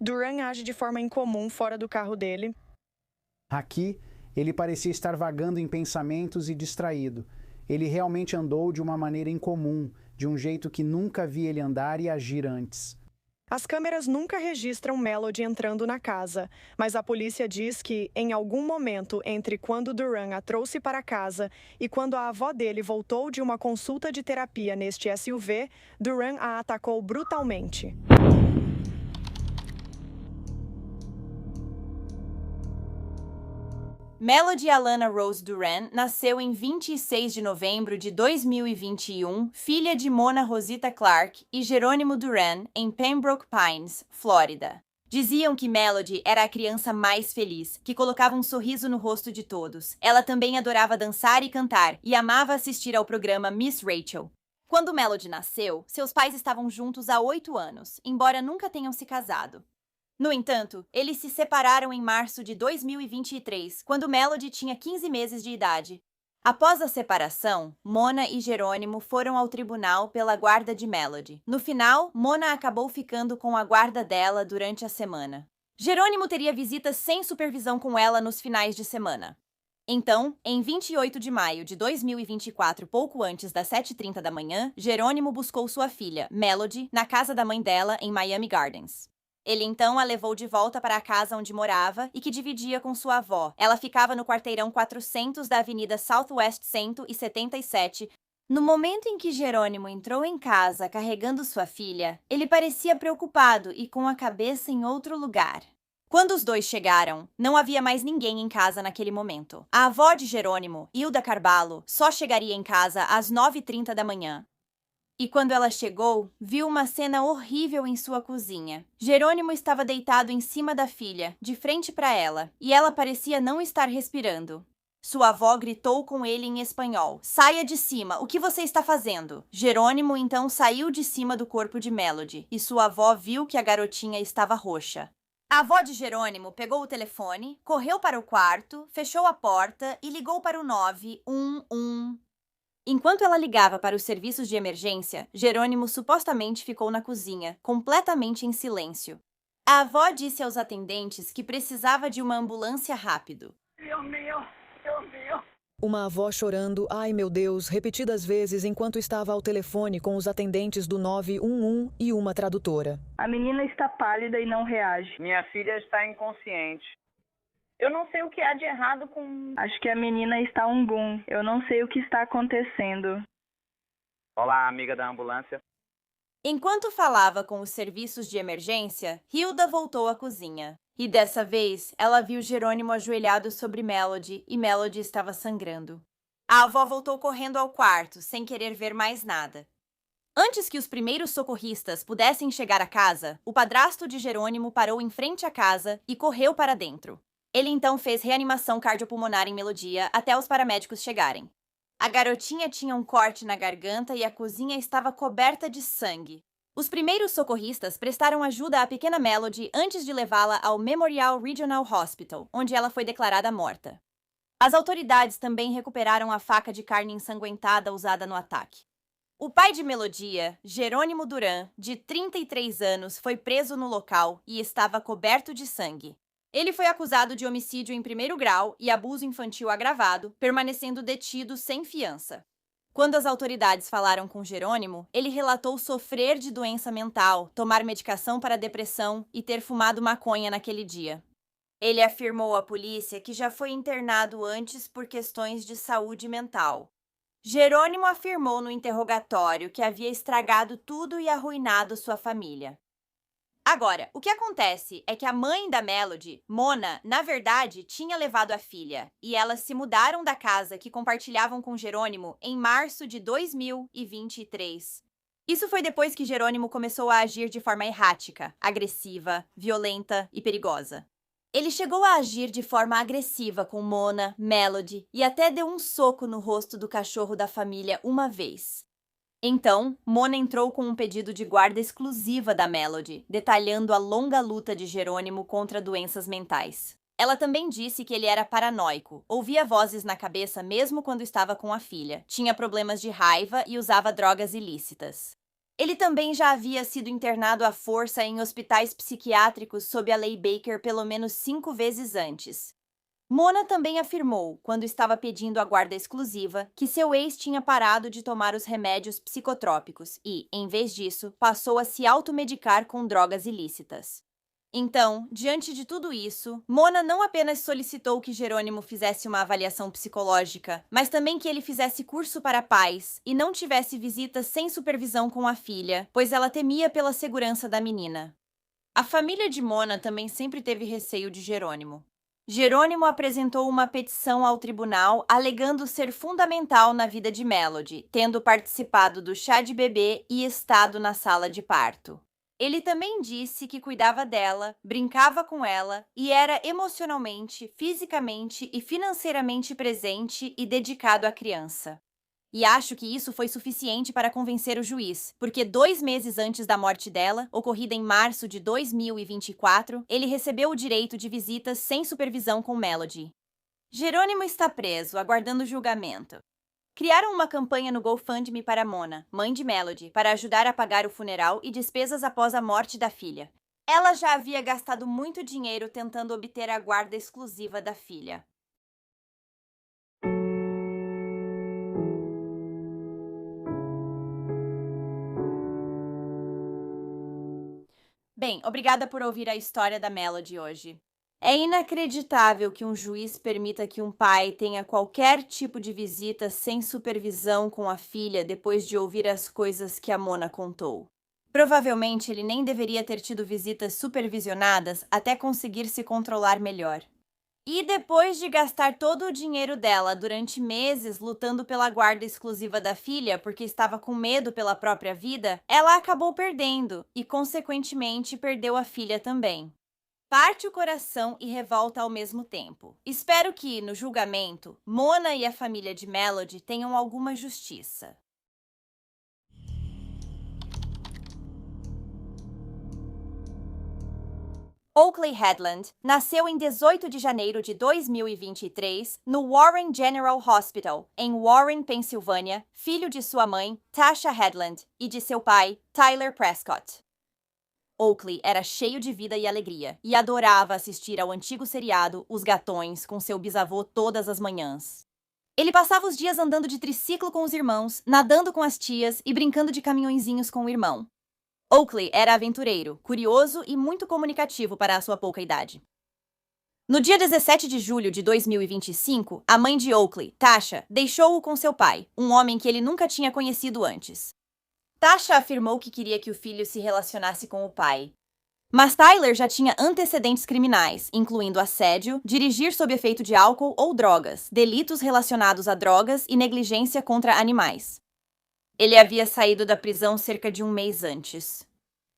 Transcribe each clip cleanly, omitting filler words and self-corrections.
Duran age de forma incomum fora do carro dele. Aqui, ele parecia estar vagando em pensamentos e distraído. Ele realmente andou de uma maneira incomum, de um jeito que nunca vi ele andar e agir antes. As câmeras nunca registram Melody entrando na casa, mas a polícia diz que, em algum momento entre quando Duran a trouxe para casa e quando a avó dele voltou de uma consulta de terapia neste SUV, Duran a atacou brutalmente. Melody Alana Rose Duran nasceu em 26 de novembro de 2021, filha de Mona Rosita Clark e Jerônimo Duran, em Pembroke Pines, Flórida. Diziam que Melody era a criança mais feliz, que colocava um sorriso no rosto de todos. Ela também adorava dançar e cantar e amava assistir ao programa Miss Rachel. Quando Melody nasceu, seus pais estavam juntos há 8 anos, embora nunca tenham se casado. No entanto, eles se separaram em março de 2023, quando Melody tinha 15 meses de idade. Após a separação, Mona e Jerônimo foram ao tribunal pela guarda de Melody. No final, Mona acabou ficando com a guarda dela durante a semana. Jerônimo teria visitas sem supervisão com ela nos finais de semana. Então, em 28 de maio de 2024, pouco antes das 7h30 da manhã, Jerônimo buscou sua filha, Melody, na casa da mãe dela em Miami Gardens. Ele então a levou de volta para a casa onde morava e que dividia com sua avó. Ela ficava no quarteirão 400 da Avenida Southwest 177. No momento em que Jerônimo entrou em casa carregando sua filha, ele parecia preocupado e com a cabeça em outro lugar. Quando os dois chegaram, não havia mais ninguém em casa naquele momento. A avó de Jerônimo, Hilda Carballo, só chegaria em casa às 9h30 da manhã. E quando ela chegou, viu uma cena horrível em sua cozinha. Jerônimo estava deitado em cima da filha, de frente para ela, e ela parecia não estar respirando. Sua avó gritou com ele em espanhol: "Saia de cima, o que você está fazendo?" Jerônimo então saiu de cima do corpo de Melody, e sua avó viu que a garotinha estava roxa. A avó de Jerônimo pegou o telefone, correu para o quarto, fechou a porta e ligou para o 911. Enquanto ela ligava para os serviços de emergência, Jerônimo supostamente ficou na cozinha, completamente em silêncio. A avó disse aos atendentes que precisava de uma ambulância rápido. Deus meu, Deus meu. Uma avó chorando, ai meu Deus, repetidas vezes enquanto estava ao telefone com os atendentes do 911 e uma tradutora. A menina está pálida e não reage. Minha filha está inconsciente. Eu não sei o que há de errado com... Acho que a menina está boom. Eu não sei o que está acontecendo. Olá, amiga da ambulância. Enquanto falava com os serviços de emergência, Hilda voltou à cozinha. E dessa vez, ela viu Jerônimo ajoelhado sobre Melody e Melody estava sangrando. A avó voltou correndo ao quarto, sem querer ver mais nada. Antes que os primeiros socorristas pudessem chegar à casa, o padrasto de Jerônimo parou em frente à casa e correu para dentro. Ele então fez reanimação cardiopulmonar em Melodia até os paramédicos chegarem. A garotinha tinha um corte na garganta e a cozinha estava coberta de sangue. Os primeiros socorristas prestaram ajuda à pequena Melody antes de levá-la ao Memorial Regional Hospital, onde ela foi declarada morta. As autoridades também recuperaram a faca de carne ensanguentada usada no ataque. O pai de Melodia, Jerônimo Duran, de 33 anos, foi preso no local e estava coberto de sangue. Ele foi acusado de homicídio em primeiro grau e abuso infantil agravado, permanecendo detido sem fiança. Quando as autoridades falaram com Jerônimo, ele relatou sofrer de doença mental, tomar medicação para depressão e ter fumado maconha naquele dia. Ele afirmou à polícia que já foi internado antes por questões de saúde mental. Jerônimo afirmou no interrogatório que havia estragado tudo e arruinado sua família. Agora, o que acontece é que a mãe da Melody, Mona, na verdade, tinha levado a filha, e elas se mudaram da casa que compartilhavam com Jerônimo em março de 2023. Isso foi depois que Jerônimo começou a agir de forma errática, agressiva, violenta e perigosa. Ele chegou a agir de forma agressiva com Mona, Melody e até deu um soco no rosto do cachorro da família uma vez. Então, Mona entrou com um pedido de guarda exclusiva da Melody, detalhando a longa luta de Jerônimo contra doenças mentais. Ela também disse que ele era paranoico, ouvia vozes na cabeça mesmo quando estava com a filha, tinha problemas de raiva e usava drogas ilícitas. Ele também já havia sido internado à força em hospitais psiquiátricos sob a Lei Baker pelo menos 5 vezes antes. Mona também afirmou, quando estava pedindo a guarda exclusiva, que seu ex tinha parado de tomar os remédios psicotrópicos e, em vez disso, passou a se automedicar com drogas ilícitas. Então, diante de tudo isso, Mona não apenas solicitou que Jerônimo fizesse uma avaliação psicológica, mas também que ele fizesse curso para pais e não tivesse visitas sem supervisão com a filha, pois ela temia pela segurança da menina. A família de Mona também sempre teve receio de Jerônimo. Jerônimo apresentou uma petição ao tribunal alegando ser fundamental na vida de Melody, tendo participado do chá de bebê e estado na sala de parto. Ele também disse que cuidava dela, brincava com ela e era emocionalmente, fisicamente e financeiramente presente e dedicado à criança. E acho que isso foi suficiente para convencer o juiz, porque 2 meses antes da morte dela, ocorrida em março de 2024, ele recebeu o direito de visitas sem supervisão com Melody. Jerônimo está preso, aguardando julgamento. Criaram uma campanha no GoFundMe para Mona, mãe de Melody, para ajudar a pagar o funeral e despesas após a morte da filha. Ela já havia gastado muito dinheiro tentando obter a guarda exclusiva da filha. Bem, obrigada por ouvir a história da Melody hoje. É inacreditável que um juiz permita que um pai tenha qualquer tipo de visita sem supervisão com a filha depois de ouvir as coisas que a Mona contou. Provavelmente ele nem deveria ter tido visitas supervisionadas até conseguir se controlar melhor. E depois de gastar todo o dinheiro dela durante meses lutando pela guarda exclusiva da filha porque estava com medo pela própria vida, ela acabou perdendo e, consequentemente, perdeu a filha também. Parte o coração e revolta ao mesmo tempo. Espero que, no julgamento, Mona e a família de Melody tenham alguma justiça. Oakley Headland nasceu em 18 de janeiro de 2023 no Warren General Hospital, em Warren, Pensilvânia, filho de sua mãe, Tasha Headland, e de seu pai, Tyler Prescott. Oakley era cheio de vida e alegria, e adorava assistir ao antigo seriado Os Gatões com seu bisavô todas as manhãs. Ele passava os dias andando de triciclo com os irmãos, nadando com as tias e brincando de caminhõezinhos com o irmão. Oakley era aventureiro, curioso e muito comunicativo para a sua pouca idade. No dia 17 de julho de 2025, a mãe de Oakley, Tasha, deixou-o com seu pai, um homem que ele nunca tinha conhecido antes. Tasha afirmou que queria que o filho se relacionasse com o pai. Mas Tyler já tinha antecedentes criminais, incluindo assédio, dirigir sob efeito de álcool ou drogas, delitos relacionados a drogas e negligência contra animais. Ele havia saído da prisão cerca de um mês antes.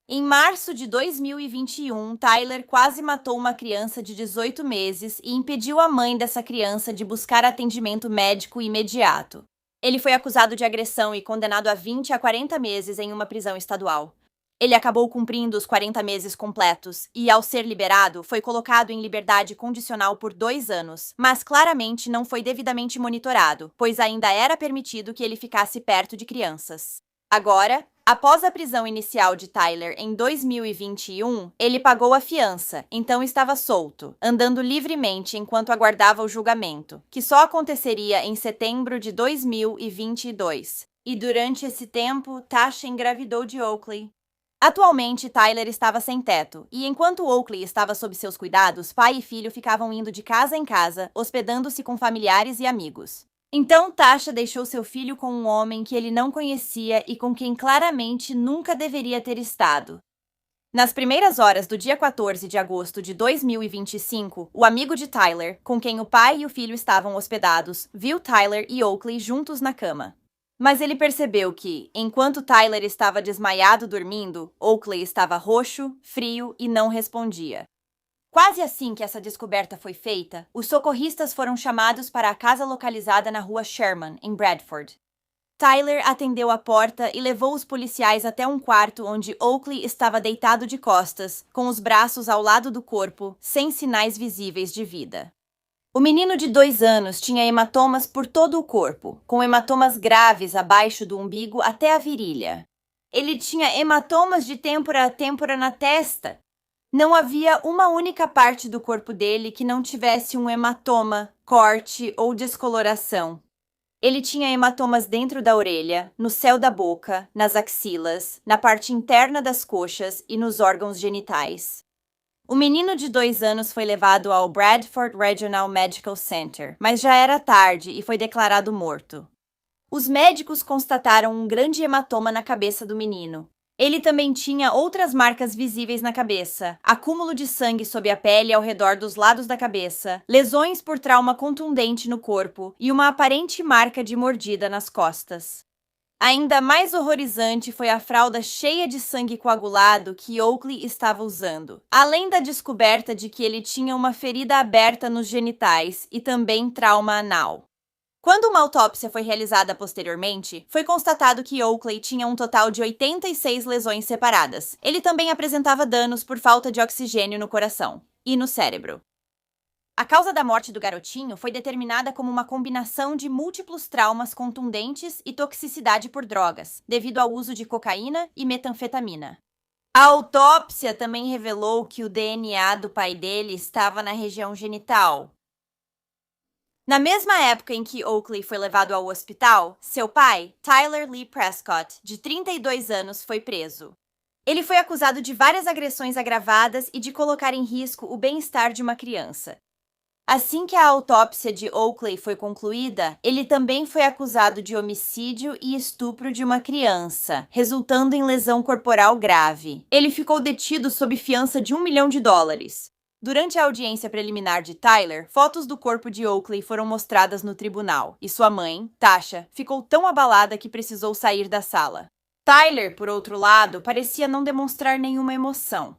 Em março de 2021, Tyler quase matou uma criança de 18 meses e impediu a mãe dessa criança de buscar atendimento médico imediato. Ele foi acusado de agressão e condenado a 20 a 40 meses em uma prisão estadual. Ele acabou cumprindo os 40 meses completos e, ao ser liberado, foi colocado em liberdade condicional por 2 anos, mas claramente não foi devidamente monitorado, pois ainda era permitido que ele ficasse perto de crianças. Agora, após a prisão inicial de Tyler em 2021, ele pagou a fiança, então estava solto, andando livremente enquanto aguardava o julgamento, que só aconteceria em setembro de 2022. E durante esse tempo, Tasha engravidou de Oakley. Atualmente, Tyler estava sem teto, e enquanto Oakley estava sob seus cuidados, pai e filho ficavam indo de casa em casa, hospedando-se com familiares e amigos. Então, Tasha deixou seu filho com um homem que ele não conhecia e com quem claramente nunca deveria ter estado. Nas primeiras horas do dia 14 de agosto de 2025, o amigo de Tyler, com quem o pai e o filho estavam hospedados, viu Tyler e Oakley juntos na cama. Mas ele percebeu que, enquanto Tyler estava desmaiado dormindo, Oakley estava roxo, frio e não respondia. Quase assim que essa descoberta foi feita, os socorristas foram chamados para a casa localizada na rua Sherman, em Bradford. Tyler atendeu a porta e levou os policiais até um quarto onde Oakley estava deitado de costas, com os braços ao lado do corpo, sem sinais visíveis de vida. O menino de 2 anos tinha hematomas por todo o corpo, com hematomas graves abaixo do umbigo até a virilha. Ele tinha hematomas de têmpora a têmpora na testa. Não havia uma única parte do corpo dele que não tivesse um hematoma, corte ou descoloração. Ele tinha hematomas dentro da orelha, no céu da boca, nas axilas, na parte interna das coxas e nos órgãos genitais. O menino de 2 anos foi levado ao Bradford Regional Medical Center, mas já era tarde e foi declarado morto. Os médicos constataram um grande hematoma na cabeça do menino. Ele também tinha outras marcas visíveis na cabeça, acúmulo de sangue sob a pele ao redor dos lados da cabeça, lesões por trauma contundente no corpo e uma aparente marca de mordida nas costas. Ainda mais horrorizante foi a fralda cheia de sangue coagulado que Oakley estava usando, além da descoberta de que ele tinha uma ferida aberta nos genitais e também trauma anal. Quando uma autópsia foi realizada posteriormente, foi constatado que Oakley tinha um total de 86 lesões separadas. Ele também apresentava danos por falta de oxigênio no coração e no cérebro. A causa da morte do garotinho foi determinada como uma combinação de múltiplos traumas contundentes e toxicidade por drogas, devido ao uso de cocaína e metanfetamina. A autópsia também revelou que o DNA do pai dele estava na região genital. Na mesma época em que Oakley foi levado ao hospital, seu pai, Tyler Lee Prescott, de 32 anos, foi preso. Ele foi acusado de várias agressões agravadas e de colocar em risco o bem-estar de uma criança. Assim que a autópsia de Oakley foi concluída, ele também foi acusado de homicídio e estupro de uma criança, resultando em lesão corporal grave. Ele ficou detido sob fiança de $1 milhão. Durante a audiência preliminar de Tyler, fotos do corpo de Oakley foram mostradas no tribunal, e sua mãe, Tasha, ficou tão abalada que precisou sair da sala. Tyler, por outro lado, parecia não demonstrar nenhuma emoção.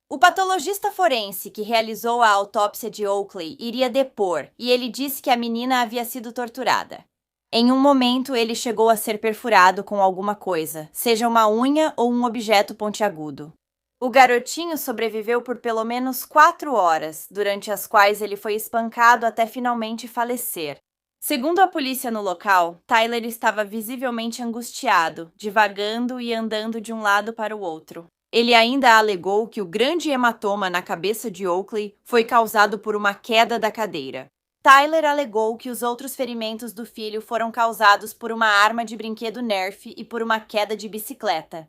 O patologista forense que realizou a autópsia de Oakley iria depor, e ele disse que a menina havia sido torturada. Em um momento, ele chegou a ser perfurado com alguma coisa, seja uma unha ou um objeto pontiagudo. O garotinho sobreviveu por pelo menos 4 horas, durante as quais ele foi espancado até finalmente falecer. Segundo a polícia no local, Tyler estava visivelmente angustiado, divagando e andando de um lado para o outro. Ele ainda alegou que o grande hematoma na cabeça de Oakley foi causado por uma queda da cadeira. Tyler alegou que os outros ferimentos do filho foram causados por uma arma de brinquedo Nerf e por uma queda de bicicleta.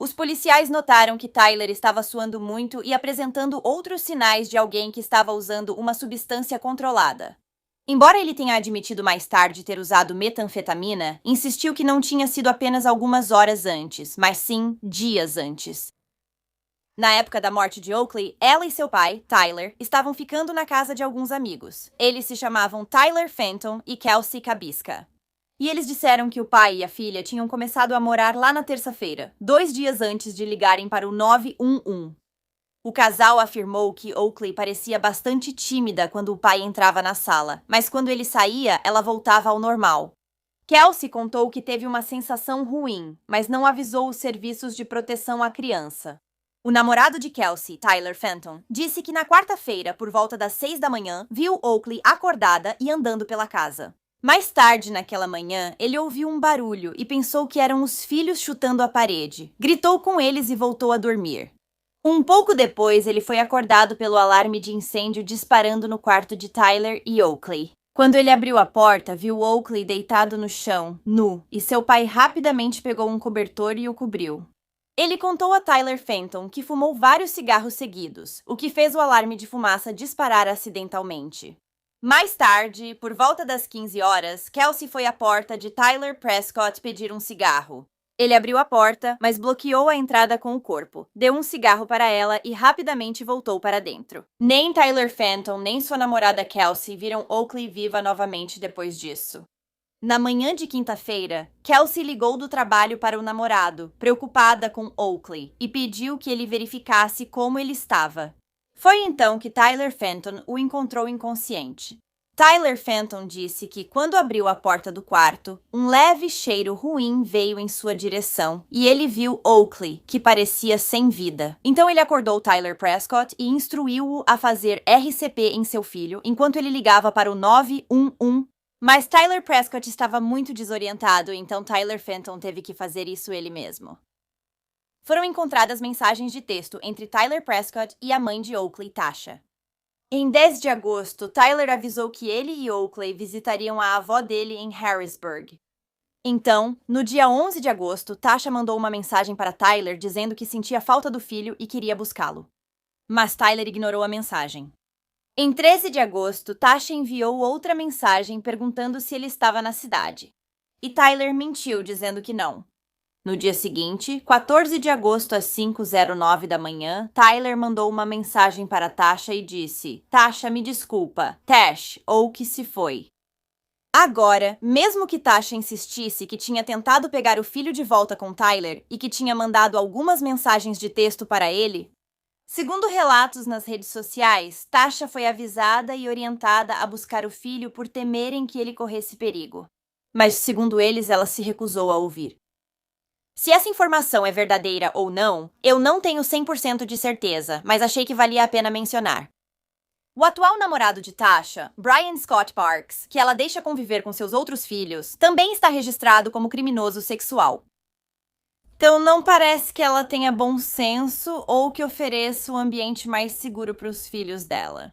Os policiais notaram que Tyler estava suando muito e apresentando outros sinais de alguém que estava usando uma substância controlada. Embora ele tenha admitido mais tarde ter usado metanfetamina, insistiu que não tinha sido apenas algumas horas antes, mas sim dias antes. Na época da morte de Oakley, ela e seu pai, Tyler, estavam ficando na casa de alguns amigos. Eles se chamavam Tyler Fenton e Kelsey Kabisca. E eles disseram que o pai e a filha tinham começado a morar lá na terça-feira, 2 dias antes de ligarem para o 911. O casal afirmou que Oakley parecia bastante tímida quando o pai entrava na sala, mas quando ele saía, ela voltava ao normal. Kelsey contou que teve uma sensação ruim, mas não avisou os serviços de proteção à criança. O namorado de Kelsey, Tyler Fenton, disse que na quarta-feira, por volta das 6 da manhã, viu Oakley acordada e andando pela casa. Mais tarde naquela manhã, ele ouviu um barulho e pensou que eram os filhos chutando a parede. Gritou com eles e voltou a dormir. Um pouco depois, ele foi acordado pelo alarme de incêndio disparando no quarto de Tyler e Oakley. Quando ele abriu a porta, viu Oakley deitado no chão, nu, e seu pai rapidamente pegou um cobertor e o cobriu. Ele contou a Tyler Fenton que fumou vários cigarros seguidos, o que fez o alarme de fumaça disparar acidentalmente. Mais tarde, por volta das 15 horas, Kelsey foi à porta de Tyler Prescott pedir um cigarro. Ele abriu a porta, mas bloqueou a entrada com o corpo, deu um cigarro para ela e rapidamente voltou para dentro. Nem Tyler Fenton nem sua namorada Kelsey viram Oakley viva novamente depois disso. Na manhã de quinta-feira, Kelsey ligou do trabalho para o namorado, preocupada com Oakley, e pediu que ele verificasse como ele estava. Foi então que Tyler Fenton o encontrou inconsciente. Tyler Fenton disse que, quando abriu a porta do quarto, um leve cheiro ruim veio em sua direção e ele viu Oakley, que parecia sem vida. Então ele acordou Tyler Prescott e instruiu-o a fazer RCP em seu filho enquanto ele ligava para o 911. Mas Tyler Prescott estava muito desorientado, então Tyler Fenton teve que fazer isso ele mesmo. foram encontradas mensagens de texto entre Tyler Prescott e a mãe de Oakley, Tasha. Em 10 de agosto, Tyler avisou que ele e Oakley visitariam a avó dele em Harrisburg. Então, no dia 11 de agosto, Tasha mandou uma mensagem para Tyler dizendo que sentia falta do filho e queria buscá-lo. Mas Tyler ignorou a mensagem. Em 13 de agosto, Tasha enviou outra mensagem perguntando se ele estava na cidade. E Tyler mentiu, dizendo que não. No dia seguinte, 14 de agosto às 5h09 da manhã, Tyler mandou uma mensagem para Tasha e disse: Tasha, me desculpa, Tash, ou que se foi. Agora, mesmo que Tasha insistisse que tinha tentado pegar o filho de volta com Tyler e que tinha mandado algumas mensagens de texto para ele, segundo relatos nas redes sociais, Tasha foi avisada e orientada a buscar o filho por temerem que ele corresse perigo. Mas, segundo eles, ela se recusou a ouvir. Se essa informação é verdadeira ou não, eu não tenho 100% de certeza, mas achei que valia a pena mencionar. O atual namorado de Tasha, Brian Scott Parks, que ela deixa conviver com seus outros filhos, também está registrado como criminoso sexual. Então não parece que ela tenha bom senso ou que ofereça um ambiente mais seguro para os filhos dela.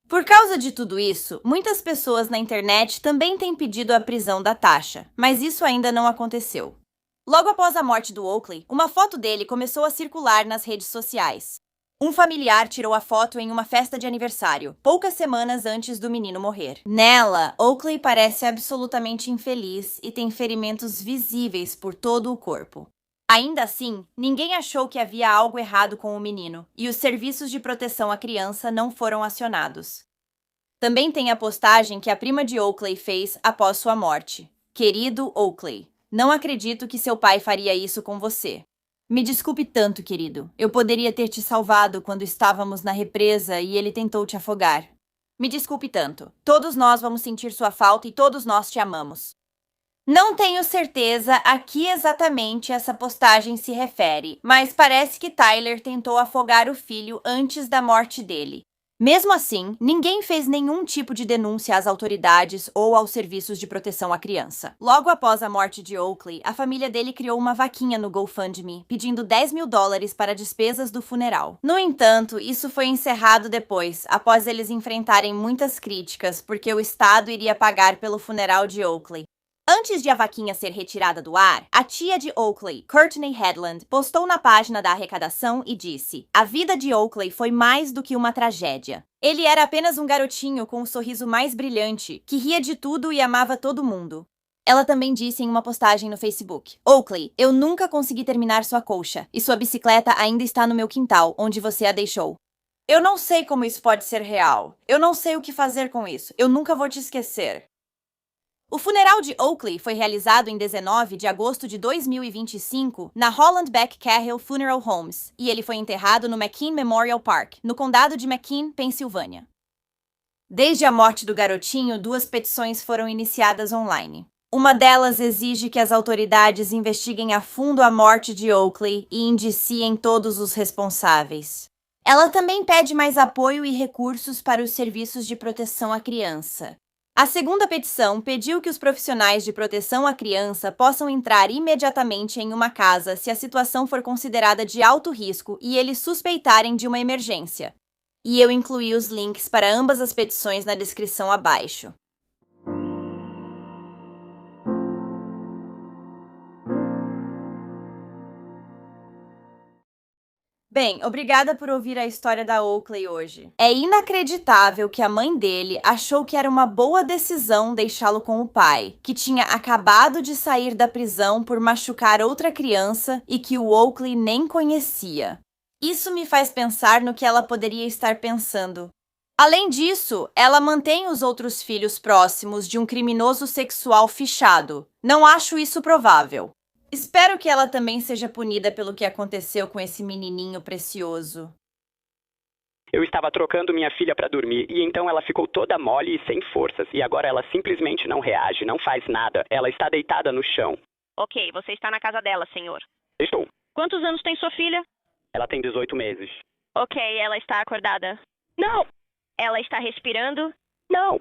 Por causa de tudo isso, muitas pessoas na internet também têm pedido a prisão da Tasha, mas isso ainda não aconteceu. Logo após a morte do Oakley, uma foto dele começou a circular nas redes sociais. Um familiar tirou a foto em uma festa de aniversário, poucas semanas antes do menino morrer. Nela, Oakley parece absolutamente infeliz e tem ferimentos visíveis por todo o corpo. Ainda assim, ninguém achou que havia algo errado com o menino, e os serviços de proteção à criança não foram acionados. Também tem a postagem que a prima de Oakley fez após sua morte. Querido Oakley, não acredito que seu pai faria isso com você. Me desculpe tanto, querido. Eu poderia ter te salvado quando estávamos na represa e ele tentou te afogar. Me desculpe tanto. Todos nós vamos sentir sua falta e todos nós te amamos. Não tenho certeza a que exatamente essa postagem se refere, mas parece que Tyler tentou afogar o filho antes da morte dele. Mesmo assim, ninguém fez nenhum tipo de denúncia às autoridades ou aos serviços de proteção à criança. Logo após a morte de Oakley, a família dele criou uma vaquinha no GoFundMe, pedindo $10.000 para despesas do funeral. No entanto, isso foi encerrado depois, após eles enfrentarem muitas críticas, porque o Estado iria pagar pelo funeral de Oakley. Antes de a vaquinha ser retirada do ar, a tia de Oakley, Courtney Headland, postou na página da arrecadação e disse: a vida de Oakley foi mais do que uma tragédia. Ele era apenas um garotinho com o sorriso mais brilhante, que ria de tudo e amava todo mundo. Ela também disse em uma postagem no Facebook: Oakley, eu nunca consegui terminar sua colcha, e sua bicicleta ainda está no meu quintal, onde você a deixou. Eu não sei como isso pode ser real. Eu não sei o que fazer com isso. Eu nunca vou te esquecer. O funeral de Oakley foi realizado em 19 de agosto de 2025 na Holland Beck Cahill Funeral Homes, e ele foi enterrado no McKean Memorial Park, no condado de McKean, Pensilvânia. Desde a morte do garotinho, 2 petições foram iniciadas online. Uma delas exige que as autoridades investiguem a fundo a morte de Oakley e indiciem todos os responsáveis. Ela também pede mais apoio e recursos para os serviços de proteção à criança. A segunda petição pediu que os profissionais de proteção à criança possam entrar imediatamente em uma casa se a situação for considerada de alto risco e eles suspeitarem de uma emergência. E eu incluí os links para ambas as petições na descrição abaixo. Bem, obrigada por ouvir a história da Oakley hoje. É inacreditável que a mãe dele achou que era uma boa decisão deixá-lo com o pai, que tinha acabado de sair da prisão por machucar outra criança e que o Oakley nem conhecia. Isso me faz pensar no que ela poderia estar pensando. Além disso, ela mantém os outros filhos próximos de um criminoso sexual fichado. Não acho isso provável. Espero que ela também seja punida pelo que aconteceu com esse menininho precioso. Eu estava trocando minha filha para dormir e então ela ficou toda mole e sem forças. E agora ela simplesmente não reage, não faz nada. Ela está deitada no chão. Ok, você está na casa dela, senhor. Estou. Quantos anos tem sua filha? Ela tem 18 meses. Ok, ela está acordada? Não! Ela está respirando? Não!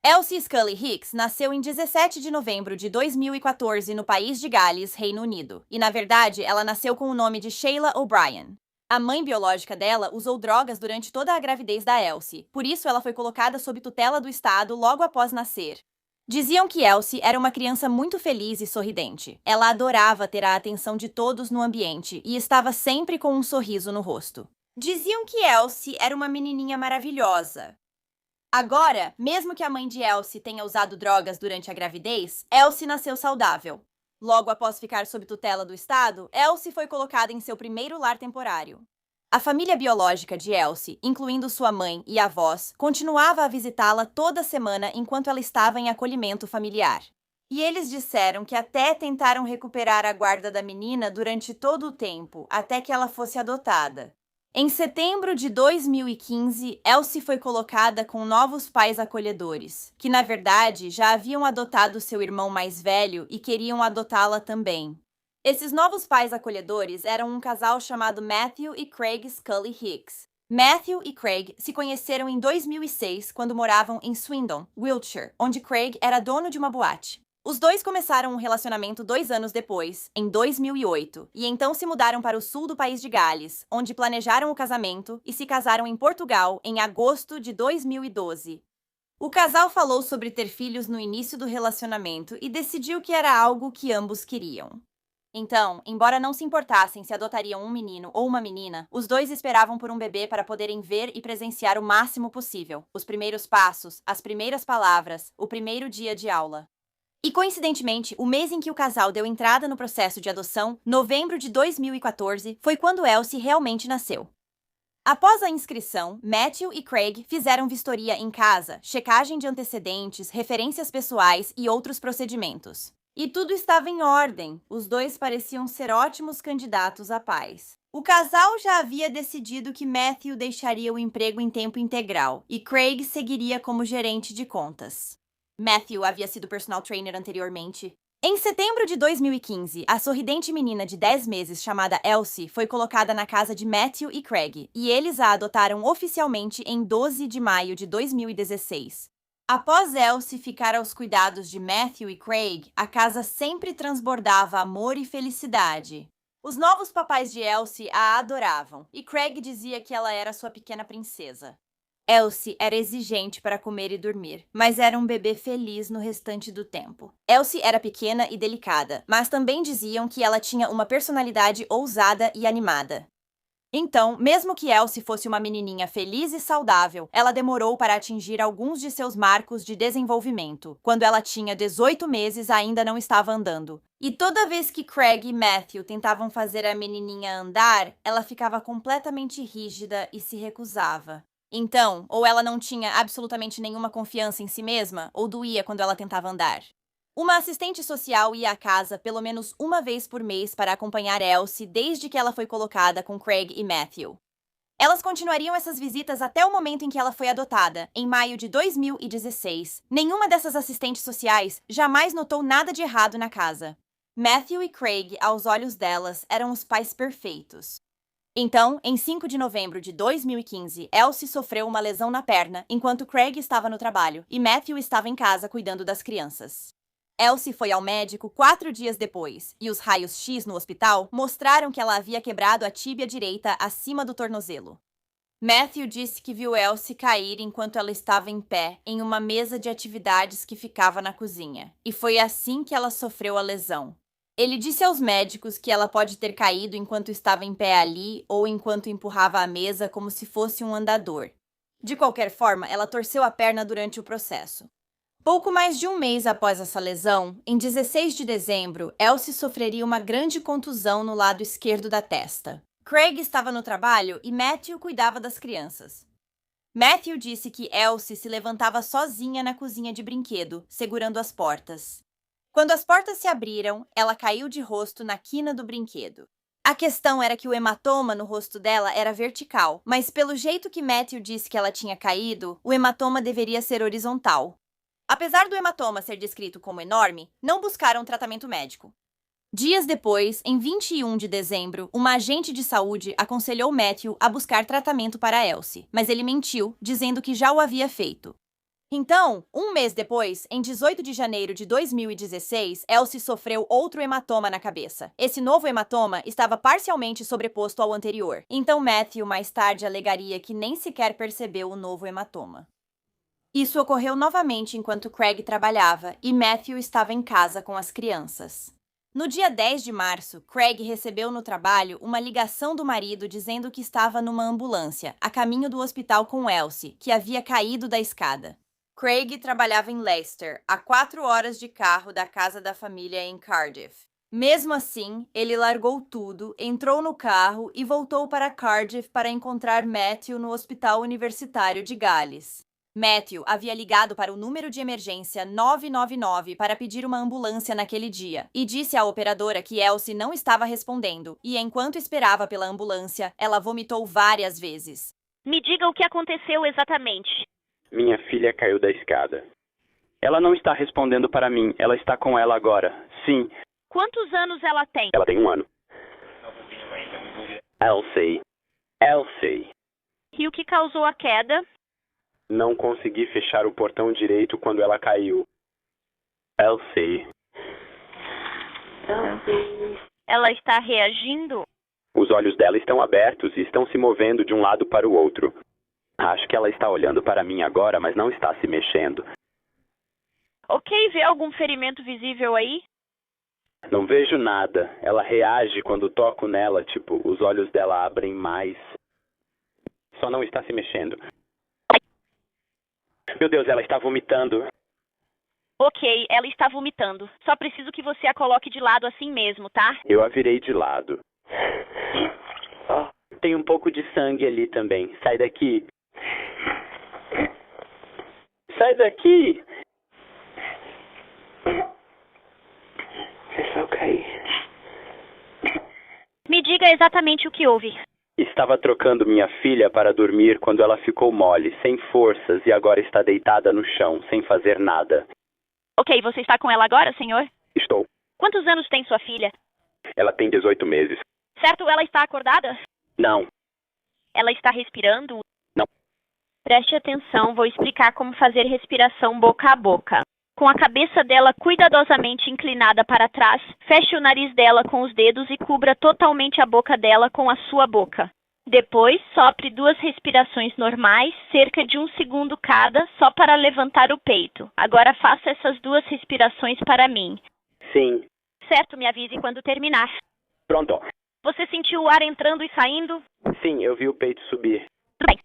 Elsie Scully Hicks nasceu em 17 de novembro de 2014 no país de Gales, Reino Unido, e na verdade ela nasceu com o nome de Sheila O'Brien. A mãe biológica dela usou drogas durante toda a gravidez da Elsie, por isso ela foi colocada sob tutela do Estado logo após nascer. Diziam que Elsie era uma criança muito feliz e sorridente. Ela adorava ter a atenção de todos no ambiente e estava sempre com um sorriso no rosto. Diziam que Elsie era uma menininha maravilhosa. Agora, mesmo que a mãe de Elsie tenha usado drogas durante a gravidez, Elsie nasceu saudável. Logo após ficar sob tutela do Estado, Elsie foi colocada em seu primeiro lar temporário. A família biológica de Elsie, incluindo sua mãe e avós, continuava a visitá-la toda semana enquanto ela estava em acolhimento familiar. E eles disseram que até tentaram recuperar a guarda da menina durante todo o tempo, até que ela fosse adotada. Em setembro de 2015, Elsie foi colocada com novos pais acolhedores, que na verdade já haviam adotado seu irmão mais velho e queriam adotá-la também. Esses novos pais acolhedores eram um casal chamado Matthew e Craig Scully Hicks. Matthew e Craig se conheceram em 2006 quando moravam em Swindon, Wiltshire, onde Craig era dono de uma boate. Os dois começaram um relacionamento 2 anos depois, em 2008, e então se mudaram para o sul do país de Gales, onde planejaram o casamento e se casaram em Portugal em agosto de 2012. O casal falou sobre ter filhos no início do relacionamento e decidiu que era algo que ambos queriam. Então, embora não se importassem se adotariam um menino ou uma menina, os dois esperavam por um bebê para poderem ver e presenciar o máximo possível, os primeiros passos, as primeiras palavras, o primeiro dia de aula. E, coincidentemente, o mês em que o casal deu entrada no processo de adoção, novembro de 2014, foi quando Elsie realmente nasceu. Após a inscrição, Matthew e Craig fizeram vistoria em casa, checagem de antecedentes, referências pessoais e outros procedimentos. E tudo estava em ordem, os dois pareciam ser ótimos candidatos a pais. O casal já havia decidido que Matthew deixaria o emprego em tempo integral e Craig seguiria como gerente de contas. Matthew havia sido personal trainer anteriormente. Em setembro de 2015, a sorridente menina de 10 meses chamada Elsie foi colocada na casa de Matthew e Craig, e eles a adotaram oficialmente em 12 de maio de 2016. Após Elsie ficar aos cuidados de Matthew e Craig, a casa sempre transbordava amor e felicidade. Os novos papais de Elsie a adoravam, e Craig dizia que ela era sua pequena princesa. Elsie era exigente para comer e dormir, mas era um bebê feliz no restante do tempo. Elsie era pequena e delicada, mas também diziam que ela tinha uma personalidade ousada e animada. Então, mesmo que Elsie fosse uma menininha feliz e saudável, ela demorou para atingir alguns de seus marcos de desenvolvimento. Quando ela tinha 18 meses, ainda não estava andando. E toda vez que Craig e Matthew tentavam fazer a menininha andar, ela ficava completamente rígida e se recusava. Então, ou ela não tinha absolutamente nenhuma confiança em si mesma, ou doía quando ela tentava andar. Uma assistente social ia à casa pelo menos uma vez por mês para acompanhar Elsie desde que ela foi colocada com Craig e Matthew. Elas continuariam essas visitas até o momento em que ela foi adotada, em maio de 2016. Nenhuma dessas assistentes sociais jamais notou nada de errado na casa. Matthew e Craig, aos olhos delas, eram os pais perfeitos. Então, em 5 de novembro de 2015, Elsie sofreu uma lesão na perna enquanto Craig estava no trabalho e Matthew estava em casa cuidando das crianças. Elsie foi ao médico 4 dias depois e os raios-x no hospital mostraram que ela havia quebrado a tíbia direita acima do tornozelo. Matthew disse que viu Elsie cair enquanto ela estava em pé em uma mesa de atividades que ficava na cozinha, e foi assim que ela sofreu a lesão. Ele disse aos médicos que ela pode ter caído enquanto estava em pé ali ou enquanto empurrava a mesa como se fosse um andador. De qualquer forma, ela torceu a perna durante o processo. Pouco mais de um mês após essa lesão, em 16 de dezembro, Elsie sofreria uma grande contusão no lado esquerdo da testa. Craig estava no trabalho e Matthew cuidava das crianças. Matthew disse que Elsie se levantava sozinha na cozinha de brinquedo, segurando as portas. Quando as portas se abriram, ela caiu de rosto na quina do brinquedo. A questão era que o hematoma no rosto dela era vertical, mas pelo jeito que Matthew disse que ela tinha caído, o hematoma deveria ser horizontal. Apesar do hematoma ser descrito como enorme, não buscaram tratamento médico. Dias depois, em 21 de dezembro, uma agente de saúde aconselhou Matthew a buscar tratamento para Elsie, mas ele mentiu, dizendo que já o havia feito. Então, um mês depois, em 18 de janeiro de 2016, Elsie sofreu outro hematoma na cabeça. Esse novo hematoma estava parcialmente sobreposto ao anterior. Então Matthew mais tarde alegaria que nem sequer percebeu o novo hematoma. Isso ocorreu novamente enquanto Craig trabalhava e Matthew estava em casa com as crianças. No dia 10 de março, Craig recebeu no trabalho uma ligação do marido dizendo que estava numa ambulância, a caminho do hospital com Elsie, que havia caído da escada. Craig trabalhava em Leicester, a 4 horas de carro da casa da família em Cardiff. Mesmo assim, ele largou tudo, entrou no carro e voltou para Cardiff para encontrar Matthew no Hospital Universitário de Gales. Matthew havia ligado para o número de emergência 999 para pedir uma ambulância naquele dia e disse à operadora que Elsie não estava respondendo e, enquanto esperava pela ambulância, ela vomitou várias vezes. Me diga o que aconteceu exatamente. Minha filha caiu da escada. Ela não está respondendo para mim. Ela está com ela agora. Sim. Quantos anos ela tem? Ela tem 1 ano. Elsie. E o que causou a queda? Não consegui fechar o portão direito quando ela caiu. Elsie. Ela está reagindo? Os olhos dela estão abertos e estão se movendo de um lado para o outro. Acho que ela está olhando para mim agora, mas não está se mexendo. Ok, vê algum ferimento visível aí? Não vejo nada. Ela reage quando toco nela, tipo, os olhos dela abrem mais. Só não está se mexendo. Meu Deus, ela está vomitando. Ok, ela está vomitando. Só preciso que você a coloque de lado assim mesmo, tá? Eu a virei de lado. Tem um pouco de sangue ali também. Sai daqui. Sai daqui! Você vai cair. Me diga exatamente o que houve. Estava trocando minha filha para dormir quando ela ficou mole, sem forças, e agora está deitada no chão, sem fazer nada. Ok, você está com ela agora, senhor? Estou. Quantos anos tem sua filha? Ela tem 18 meses. Certo, ela está acordada? Não. Ela está respirando? Não. Preste atenção, vou explicar como fazer respiração boca a boca. Com a cabeça dela cuidadosamente inclinada para trás, feche o nariz dela com os dedos e cubra totalmente a boca dela com a sua boca. Depois, sopre 2 respirações normais, cerca de 1 segundo cada, só para levantar o peito. Agora faça essas 2 respirações para mim. Sim. Certo, me avise quando terminar. Pronto. Você sentiu o ar entrando e saindo? Sim, eu vi o peito subir. Tudo bem.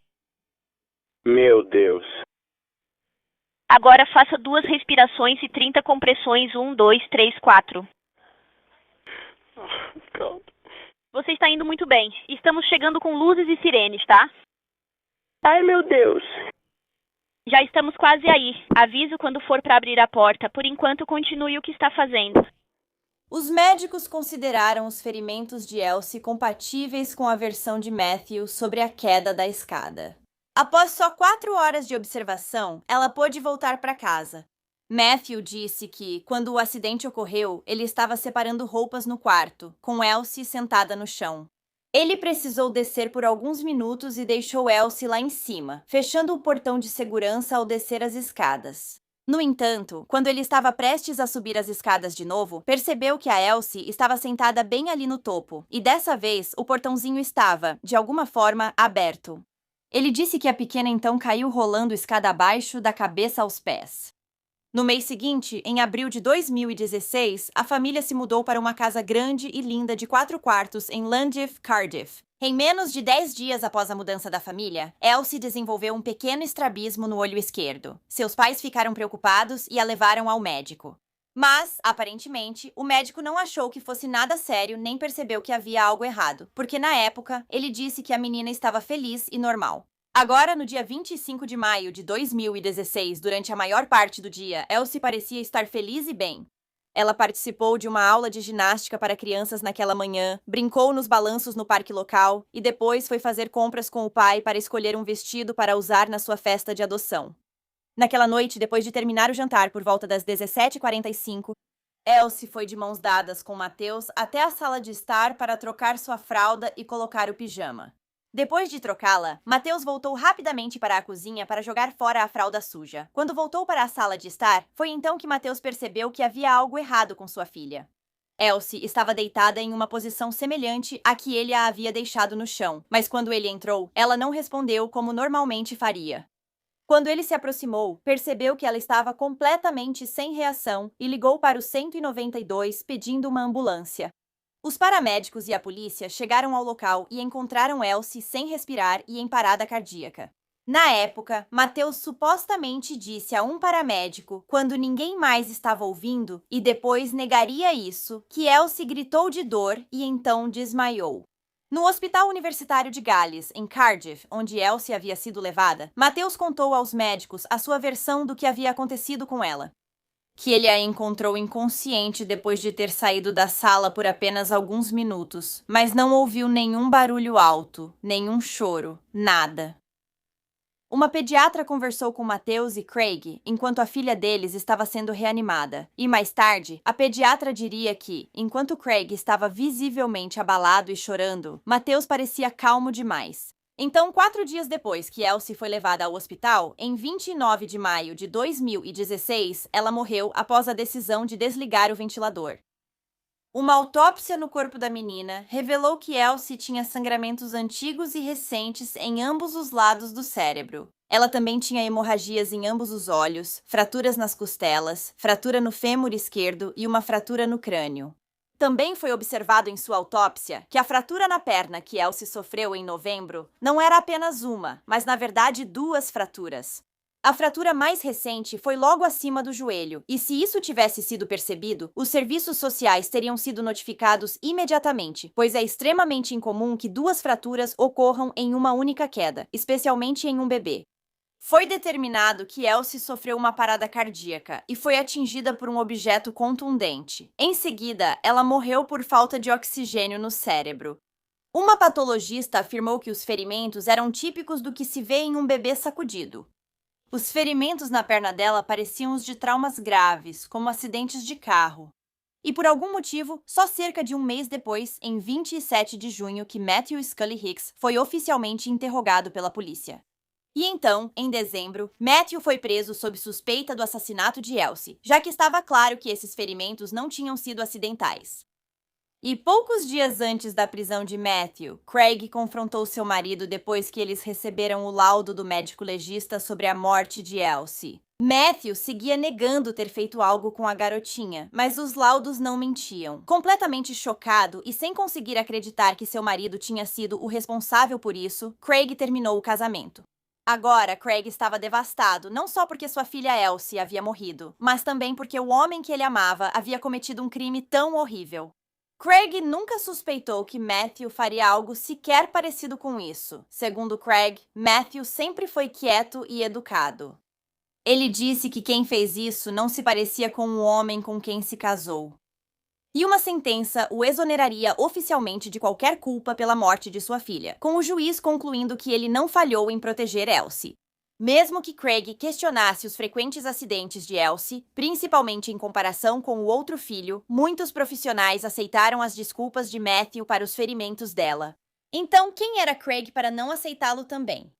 Meu Deus. Agora faça 2 respirações e 30 compressões. 1, 2, 3, 4. Você está indo muito bem. Estamos chegando com luzes e sirenes, tá? Ai, meu Deus. Já estamos quase aí. Aviso quando for para abrir a porta. Por enquanto, continue o que está fazendo. Os médicos consideraram os ferimentos de Elsie compatíveis com a versão de Matthew sobre a queda da escada. Após só 4 horas de observação, ela pôde voltar para casa. Matthew disse que, quando o acidente ocorreu, ele estava separando roupas no quarto, com Elsie sentada no chão. Ele precisou descer por alguns minutos e deixou Elsie lá em cima, fechando o portão de segurança ao descer as escadas. No entanto, quando ele estava prestes a subir as escadas de novo, percebeu que a Elsie estava sentada bem ali no topo, e dessa vez o portãozinho estava, de alguma forma, aberto. Ele disse que a pequena então caiu rolando escada abaixo, da cabeça aos pés. No mês seguinte, em abril de 2016, a família se mudou para uma casa grande e linda de 4 quartos em Llandaff, Cardiff. Em menos de 10 dias após a mudança da família, Elsie desenvolveu um pequeno estrabismo no olho esquerdo. Seus pais ficaram preocupados e a levaram ao médico. Mas, aparentemente, o médico não achou que fosse nada sério nem percebeu que havia algo errado, porque na época, ele disse que a menina estava feliz e normal. Agora, no dia 25 de maio de 2016, durante a maior parte do dia, Elsie parecia estar feliz e bem. Ela participou de uma aula de ginástica para crianças naquela manhã, brincou nos balanços no parque local e depois foi fazer compras com o pai para escolher um vestido para usar na sua festa de adoção. Naquela noite, depois de terminar o jantar por volta das 17h45, Elsie foi de mãos dadas com Mateus até a sala de estar para trocar sua fralda e colocar o pijama. Depois de trocá-la, Mateus voltou rapidamente para a cozinha para jogar fora a fralda suja. Quando voltou para a sala de estar, foi então que Mateus percebeu que havia algo errado com sua filha. Elsie estava deitada em uma posição semelhante à que ele a havia deixado no chão, mas quando ele entrou, ela não respondeu como normalmente faria. Quando ele se aproximou, percebeu que ela estava completamente sem reação e ligou para o 192 pedindo uma ambulância. Os paramédicos e a polícia chegaram ao local e encontraram Elsie sem respirar e em parada cardíaca. Na época, Mateus supostamente disse a um paramédico, quando ninguém mais estava ouvindo, e depois negaria isso, que Elsie gritou de dor e então desmaiou. No Hospital Universitário de Gales, em Cardiff, onde Elsie havia sido levada, Mateus contou aos médicos a sua versão do que havia acontecido com ela. Que ele a encontrou inconsciente depois de ter saído da sala por apenas alguns minutos, mas não ouviu nenhum barulho alto, nenhum choro, nada. Uma pediatra conversou com Mateus e Craig enquanto a filha deles estava sendo reanimada, e mais tarde, a pediatra diria que, enquanto Craig estava visivelmente abalado e chorando, Mateus parecia calmo demais. Então, 4 dias depois que Elsie foi levada ao hospital, em 29 de maio de 2016, ela morreu após a decisão de desligar o ventilador. Uma autópsia no corpo da menina revelou que Elsie tinha sangramentos antigos e recentes em ambos os lados do cérebro. Ela também tinha hemorragias em ambos os olhos, fraturas nas costelas, fratura no fêmur esquerdo e uma fratura no crânio. Também foi observado em sua autópsia que a fratura na perna que Elsie sofreu em novembro não era apenas uma, mas na verdade 2 fraturas. A fratura mais recente foi logo acima do joelho, e se isso tivesse sido percebido, os serviços sociais teriam sido notificados imediatamente, pois é extremamente incomum que 2 fraturas ocorram em uma única queda, especialmente em um bebê. Foi determinado que Elsie sofreu uma parada cardíaca e foi atingida por um objeto contundente. Em seguida, ela morreu por falta de oxigênio no cérebro. Uma patologista afirmou que os ferimentos eram típicos do que se vê em um bebê sacudido. Os ferimentos na perna dela pareciam os de traumas graves, como acidentes de carro. E por algum motivo, só cerca de um mês depois, em 27 de junho, que Matthew Scully Hicks foi oficialmente interrogado pela polícia. E então, em dezembro, Matthew foi preso sob suspeita do assassinato de Elsie, já que estava claro que esses ferimentos não tinham sido acidentais. E poucos dias antes da prisão de Matthew, Craig confrontou seu marido depois que eles receberam o laudo do médico legista sobre a morte de Elsie. Matthew seguia negando ter feito algo com a garotinha, mas os laudos não mentiam. Completamente chocado e sem conseguir acreditar que seu marido tinha sido o responsável por isso, Craig terminou o casamento. Agora, Craig estava devastado, não só porque sua filha Elsie havia morrido, mas também porque o homem que ele amava havia cometido um crime tão horrível. Craig nunca suspeitou que Matthew faria algo sequer parecido com isso. Segundo Craig, Matthew sempre foi quieto e educado. Ele disse que quem fez isso não se parecia com o homem com quem se casou. E uma sentença o exoneraria oficialmente de qualquer culpa pela morte de sua filha, com o juiz concluindo que ele não falhou em proteger Elsie. Mesmo que Craig questionasse os frequentes acidentes de Elsie, principalmente em comparação com o outro filho, muitos profissionais aceitaram as desculpas de Matthew para os ferimentos dela. Então, quem era Craig para não aceitá-lo também?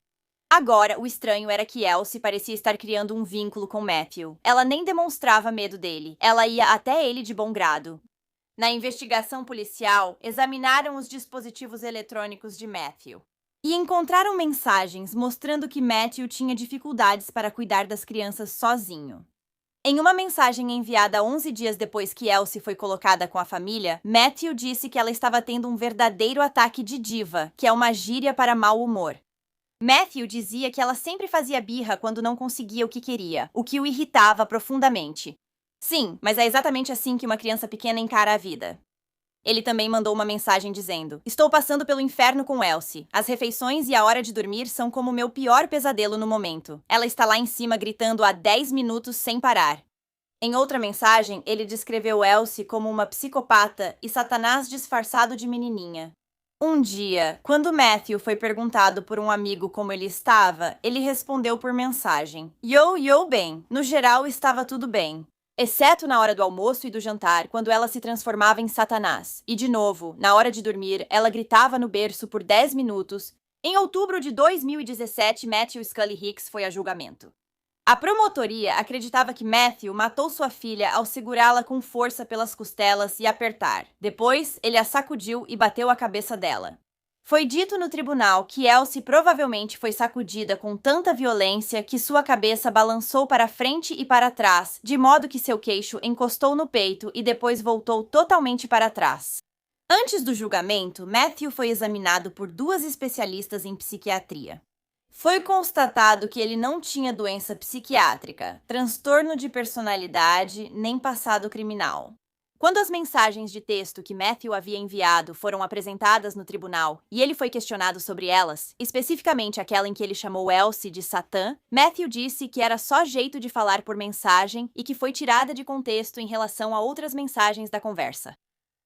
Agora, o estranho era que Elsie parecia estar criando um vínculo com Matthew. Ela nem demonstrava medo dele, ela ia até ele de bom grado. Na investigação policial, examinaram os dispositivos eletrônicos de Matthew. E encontraram mensagens mostrando que Matthew tinha dificuldades para cuidar das crianças sozinho. Em uma mensagem enviada 11 dias depois que Elsie foi colocada com a família, Matthew disse que ela estava tendo um verdadeiro ataque de diva, que é uma gíria para mau humor. Matthew dizia que ela sempre fazia birra quando não conseguia o que queria, o que o irritava profundamente. Sim, mas é exatamente assim que uma criança pequena encara a vida. Ele também mandou uma mensagem dizendo: "Estou passando pelo inferno com Elsie. As refeições e a hora de dormir são como meu pior pesadelo no momento. Ela está lá em cima gritando há 10 minutos sem parar." Em outra mensagem, ele descreveu Elsie como uma psicopata e Satanás disfarçado de menininha. Um dia, quando Matthew foi perguntado por um amigo como ele estava, ele respondeu por mensagem: Yo, bem. No geral, estava tudo bem. Exceto na hora do almoço e do jantar, quando ela se transformava em Satanás. E de novo, na hora de dormir, ela gritava no berço por 10 minutos, Em outubro de 2017, Matthew Scully Hicks foi a julgamento. A promotoria acreditava que Matthew matou sua filha ao segurá-la com força pelas costelas e apertar. Depois, ele a sacudiu e bateu a cabeça dela. Foi dito no tribunal que Elsie provavelmente foi sacudida com tanta violência que sua cabeça balançou para frente e para trás, de modo que seu queixo encostou no peito e depois voltou totalmente para trás. Antes do julgamento, Matthew foi examinado por 2 especialistas em psiquiatria. Foi constatado que ele não tinha doença psiquiátrica, transtorno de personalidade, nem passado criminal. Quando as mensagens de texto que Matthew havia enviado foram apresentadas no tribunal e ele foi questionado sobre elas, especificamente aquela em que ele chamou Elsie de Satã, Matthew disse que era só jeito de falar por mensagem e que foi tirada de contexto em relação a outras mensagens da conversa.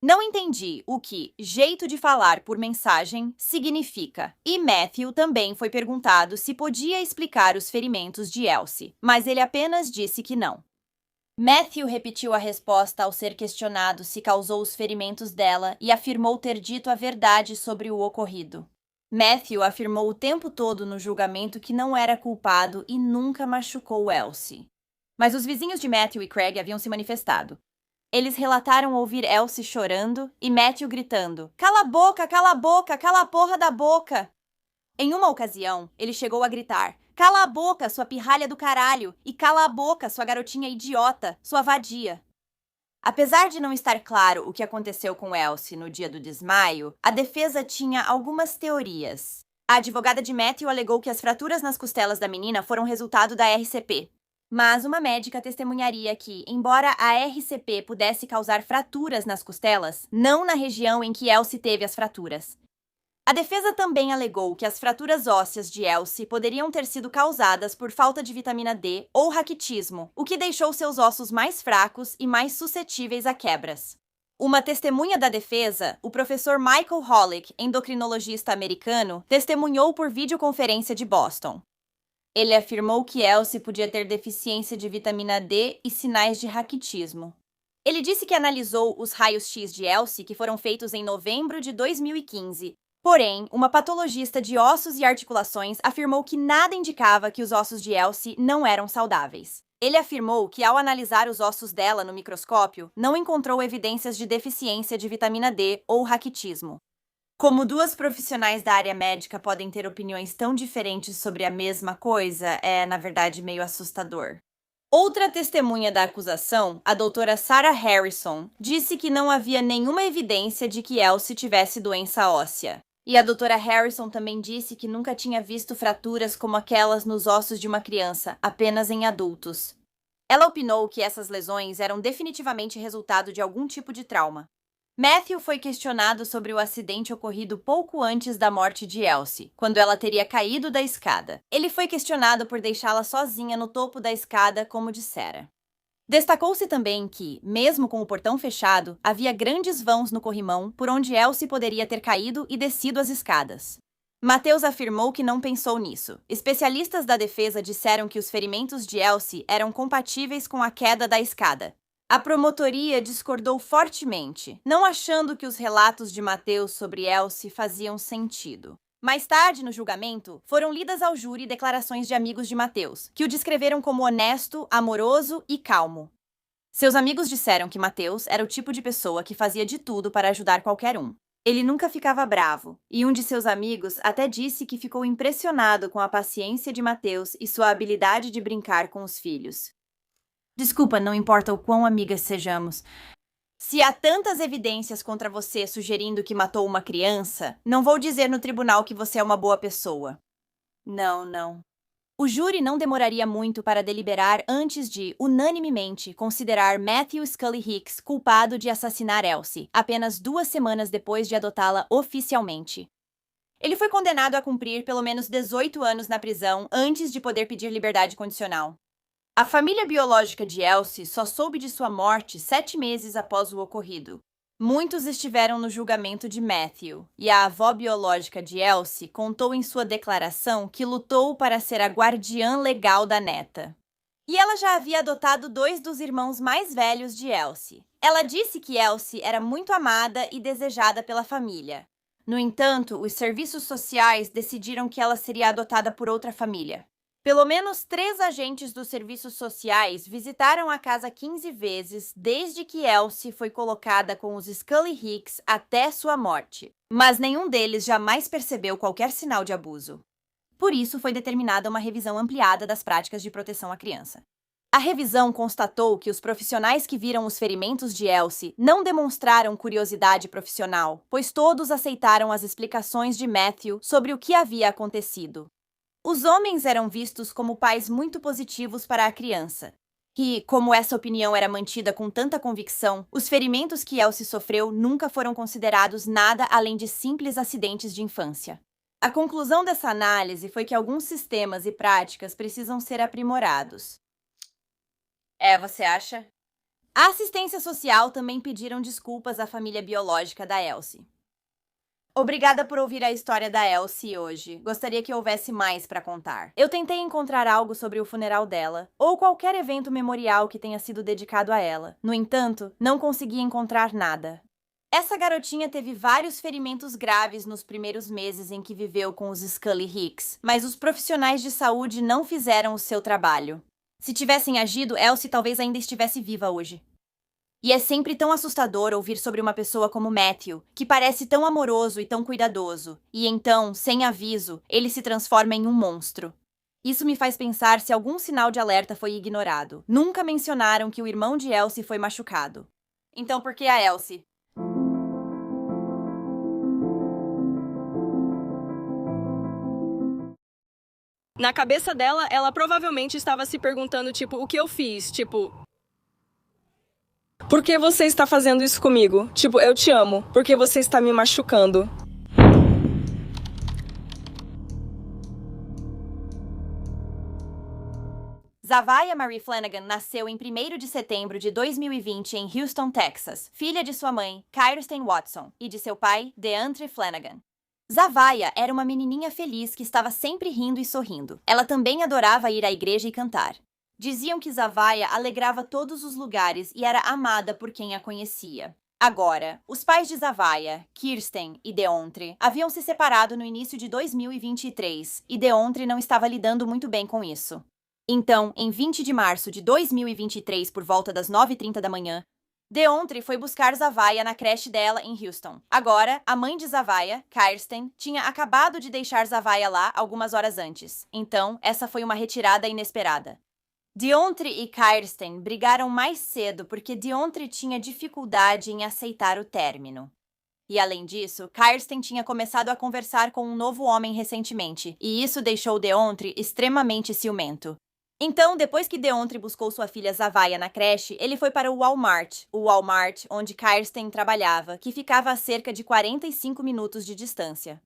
Não entendi o que jeito de falar por mensagem significa, e Matthew também foi perguntado se podia explicar os ferimentos de Elsie, mas ele apenas disse que não. Matthew repetiu a resposta ao ser questionado se causou os ferimentos dela e afirmou ter dito a verdade sobre o ocorrido. Matthew afirmou o tempo todo no julgamento que não era culpado e nunca machucou Elsie. Mas os vizinhos de Matthew e Craig haviam se manifestado. Eles relataram ouvir Elsie chorando e Matthew gritando: "Cala a boca, cala a boca, cala a porra da boca!" Em uma ocasião, ele chegou a gritar: "Cala a boca, sua pirralha do caralho! E cala a boca, sua garotinha idiota, sua vadia!" Apesar de não estar claro o que aconteceu com Elsie no dia do desmaio, a defesa tinha algumas teorias. A advogada de Matthew alegou que as fraturas nas costelas da menina foram resultado da RCP. Mas uma médica testemunharia que, embora a RCP pudesse causar fraturas nas costelas, não na região em que Elsie teve as fraturas. A defesa também alegou que as fraturas ósseas de Elsie poderiam ter sido causadas por falta de vitamina D ou raquitismo, o que deixou seus ossos mais fracos e mais suscetíveis a quebras. Uma testemunha da defesa, o professor Michael Holick, endocrinologista americano, testemunhou por videoconferência de Boston. Ele afirmou que Elsie podia ter deficiência de vitamina D e sinais de raquitismo. Ele disse que analisou os raios-x de Elsie que foram feitos em novembro de 2015. Porém, uma patologista de ossos e articulações afirmou que nada indicava que os ossos de Elsie não eram saudáveis. Ele afirmou que, ao analisar os ossos dela no microscópio, não encontrou evidências de deficiência de vitamina D ou raquitismo. Como 2 profissionais da área médica podem ter opiniões tão diferentes sobre a mesma coisa, é, na verdade, meio assustador. Outra testemunha da acusação, a doutora Sarah Harrison, disse que não havia nenhuma evidência de que Elsie tivesse doença óssea. E a doutora Harrison também disse que nunca tinha visto fraturas como aquelas nos ossos de uma criança, apenas em adultos. Ela opinou que essas lesões eram definitivamente resultado de algum tipo de trauma. Matthew foi questionado sobre o acidente ocorrido pouco antes da morte de Elsie, quando ela teria caído da escada. Ele foi questionado por deixá-la sozinha no topo da escada, como dissera. Destacou-se também que, mesmo com o portão fechado, havia grandes vãos no corrimão por onde Elsie poderia ter caído e descido as escadas. Matthews afirmou que não pensou nisso. Especialistas da defesa disseram que os ferimentos de Elsie eram compatíveis com a queda da escada. A promotoria discordou fortemente, não achando que os relatos de Matthews sobre Elsie faziam sentido. Mais tarde, no julgamento, foram lidas ao júri declarações de amigos de Matthews, que o descreveram como honesto, amoroso e calmo. Seus amigos disseram que Matthews era o tipo de pessoa que fazia de tudo para ajudar qualquer um. Ele nunca ficava bravo, e um de seus amigos até disse que ficou impressionado com a paciência de Matthews e sua habilidade de brincar com os filhos. Desculpa, não importa o quão amigas sejamos. Se há tantas evidências contra você sugerindo que matou uma criança, não vou dizer no tribunal que você é uma boa pessoa. Não. O júri não demoraria muito para deliberar antes de, unanimemente, considerar Matthew Scully Hicks culpado de assassinar Elsie, apenas 2 semanas depois de adotá-la oficialmente. Ele foi condenado a cumprir pelo menos 18 anos na prisão antes de poder pedir liberdade condicional. A família biológica de Elsie só soube de sua morte 7 meses após o ocorrido. Muitos estiveram no julgamento de Matthew, e a avó biológica de Elsie contou em sua declaração que lutou para ser a guardiã legal da neta. E ela já havia adotado 2 dos irmãos mais velhos de Elsie. Ela disse que Elsie era muito amada e desejada pela família. No entanto, os serviços sociais decidiram que ela seria adotada por outra família. Pelo menos 3 agentes dos serviços sociais visitaram a casa 15 vezes desde que Elsie foi colocada com os Scully Hicks até sua morte, mas nenhum deles jamais percebeu qualquer sinal de abuso. Por isso, foi determinada uma revisão ampliada das práticas de proteção à criança. A revisão constatou que os profissionais que viram os ferimentos de Elsie não demonstraram curiosidade profissional, pois todos aceitaram as explicações de Matthew sobre o que havia acontecido. Os homens eram vistos como pais muito positivos para a criança. E, como essa opinião era mantida com tanta convicção, os ferimentos que Elsie sofreu nunca foram considerados nada além de simples acidentes de infância. A conclusão dessa análise foi que alguns sistemas e práticas precisam ser aprimorados. Você acha? A assistência social também pediram desculpas à família biológica da Elsie. Obrigada por ouvir a história da Elsie hoje. Gostaria que houvesse mais para contar. Eu tentei encontrar algo sobre o funeral dela, ou qualquer evento memorial que tenha sido dedicado a ela. No entanto, não consegui encontrar nada. Essa garotinha teve vários ferimentos graves nos primeiros meses em que viveu com os Scully Hicks, mas os profissionais de saúde não fizeram o seu trabalho. Se tivessem agido, Elsie talvez ainda estivesse viva hoje. E é sempre tão assustador ouvir sobre uma pessoa como Matthew, que parece tão amoroso e tão cuidadoso, e então, sem aviso, ele se transforma em um monstro. Isso me faz pensar se algum sinal de alerta foi ignorado. Nunca mencionaram que o irmão de Elsie foi machucado. Então por que a Elsie? Na cabeça dela, ela provavelmente estava se perguntando, tipo, o que eu fiz? Tipo, por que você está fazendo isso comigo? Tipo, eu te amo. Por que você está me machucando? Zavia Marie Flanagan nasceu em 1º de setembro de 2020 em Houston, Texas, filha de sua mãe, Kirsten Watson, e de seu pai, DeAndre Flanagan. Zavia era uma menininha feliz que estava sempre rindo e sorrindo. Ela também adorava ir à igreja e cantar. Diziam que Zavia alegrava todos os lugares e era amada por quem a conhecia. Agora, os pais de Zavia, Kirsten e DeAndre, haviam se separado no início de 2023 e DeAndre não estava lidando muito bem com isso. Então, em 20 de março de 2023, por volta das 9h30 da manhã, DeAndre foi buscar Zavia na creche dela em Houston. Agora, a mãe de Zavia, Kirsten, tinha acabado de deixar Zavia lá algumas horas antes. Então, essa foi uma retirada inesperada. DeAndre e Kirsten brigaram mais cedo porque DeAndre tinha dificuldade em aceitar o término. E além disso, Kirsten tinha começado a conversar com um novo homem recentemente, e isso deixou DeAndre extremamente ciumento. Então, depois que DeAndre buscou sua filha Zavia na creche, ele foi para o Walmart onde Kirsten trabalhava, que ficava a cerca de 45 minutos de distância.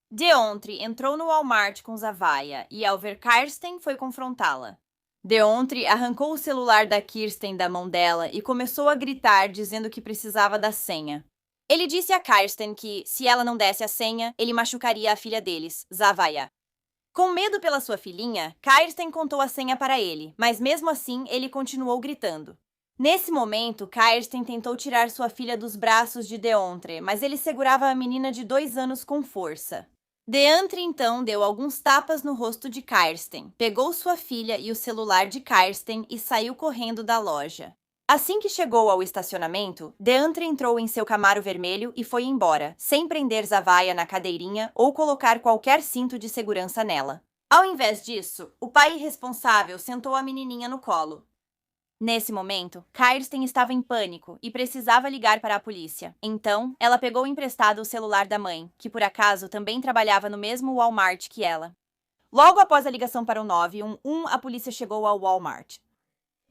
DeAndre entrou no Walmart com Zavia e, ao ver Kirsten, foi confrontá-la. DeAndre arrancou o celular da Kirsten da mão dela e começou a gritar, dizendo que precisava da senha. Ele disse a Kirsten que, se ela não desse a senha, ele machucaria a filha deles, Zavia. Com medo pela sua filhinha, Kirsten contou a senha para ele, mas mesmo assim ele continuou gritando. Nesse momento, Kirsten tentou tirar sua filha dos braços de DeAndre, mas ele segurava a menina de 2 anos com força. DeAndre então deu alguns tapas no rosto de Kirsten, pegou sua filha e o celular de Kirsten e saiu correndo da loja. Assim que chegou ao estacionamento, DeAndre entrou em seu Camaro vermelho e foi embora, sem prender Zavia na cadeirinha ou colocar qualquer cinto de segurança nela. Ao invés disso, o pai irresponsável sentou a menininha no colo. Nesse momento, Kirsten estava em pânico e precisava ligar para a polícia. Então, ela pegou emprestado o celular da mãe, que por acaso também trabalhava no mesmo Walmart que ela. Logo após a ligação para o 911, a polícia chegou ao Walmart.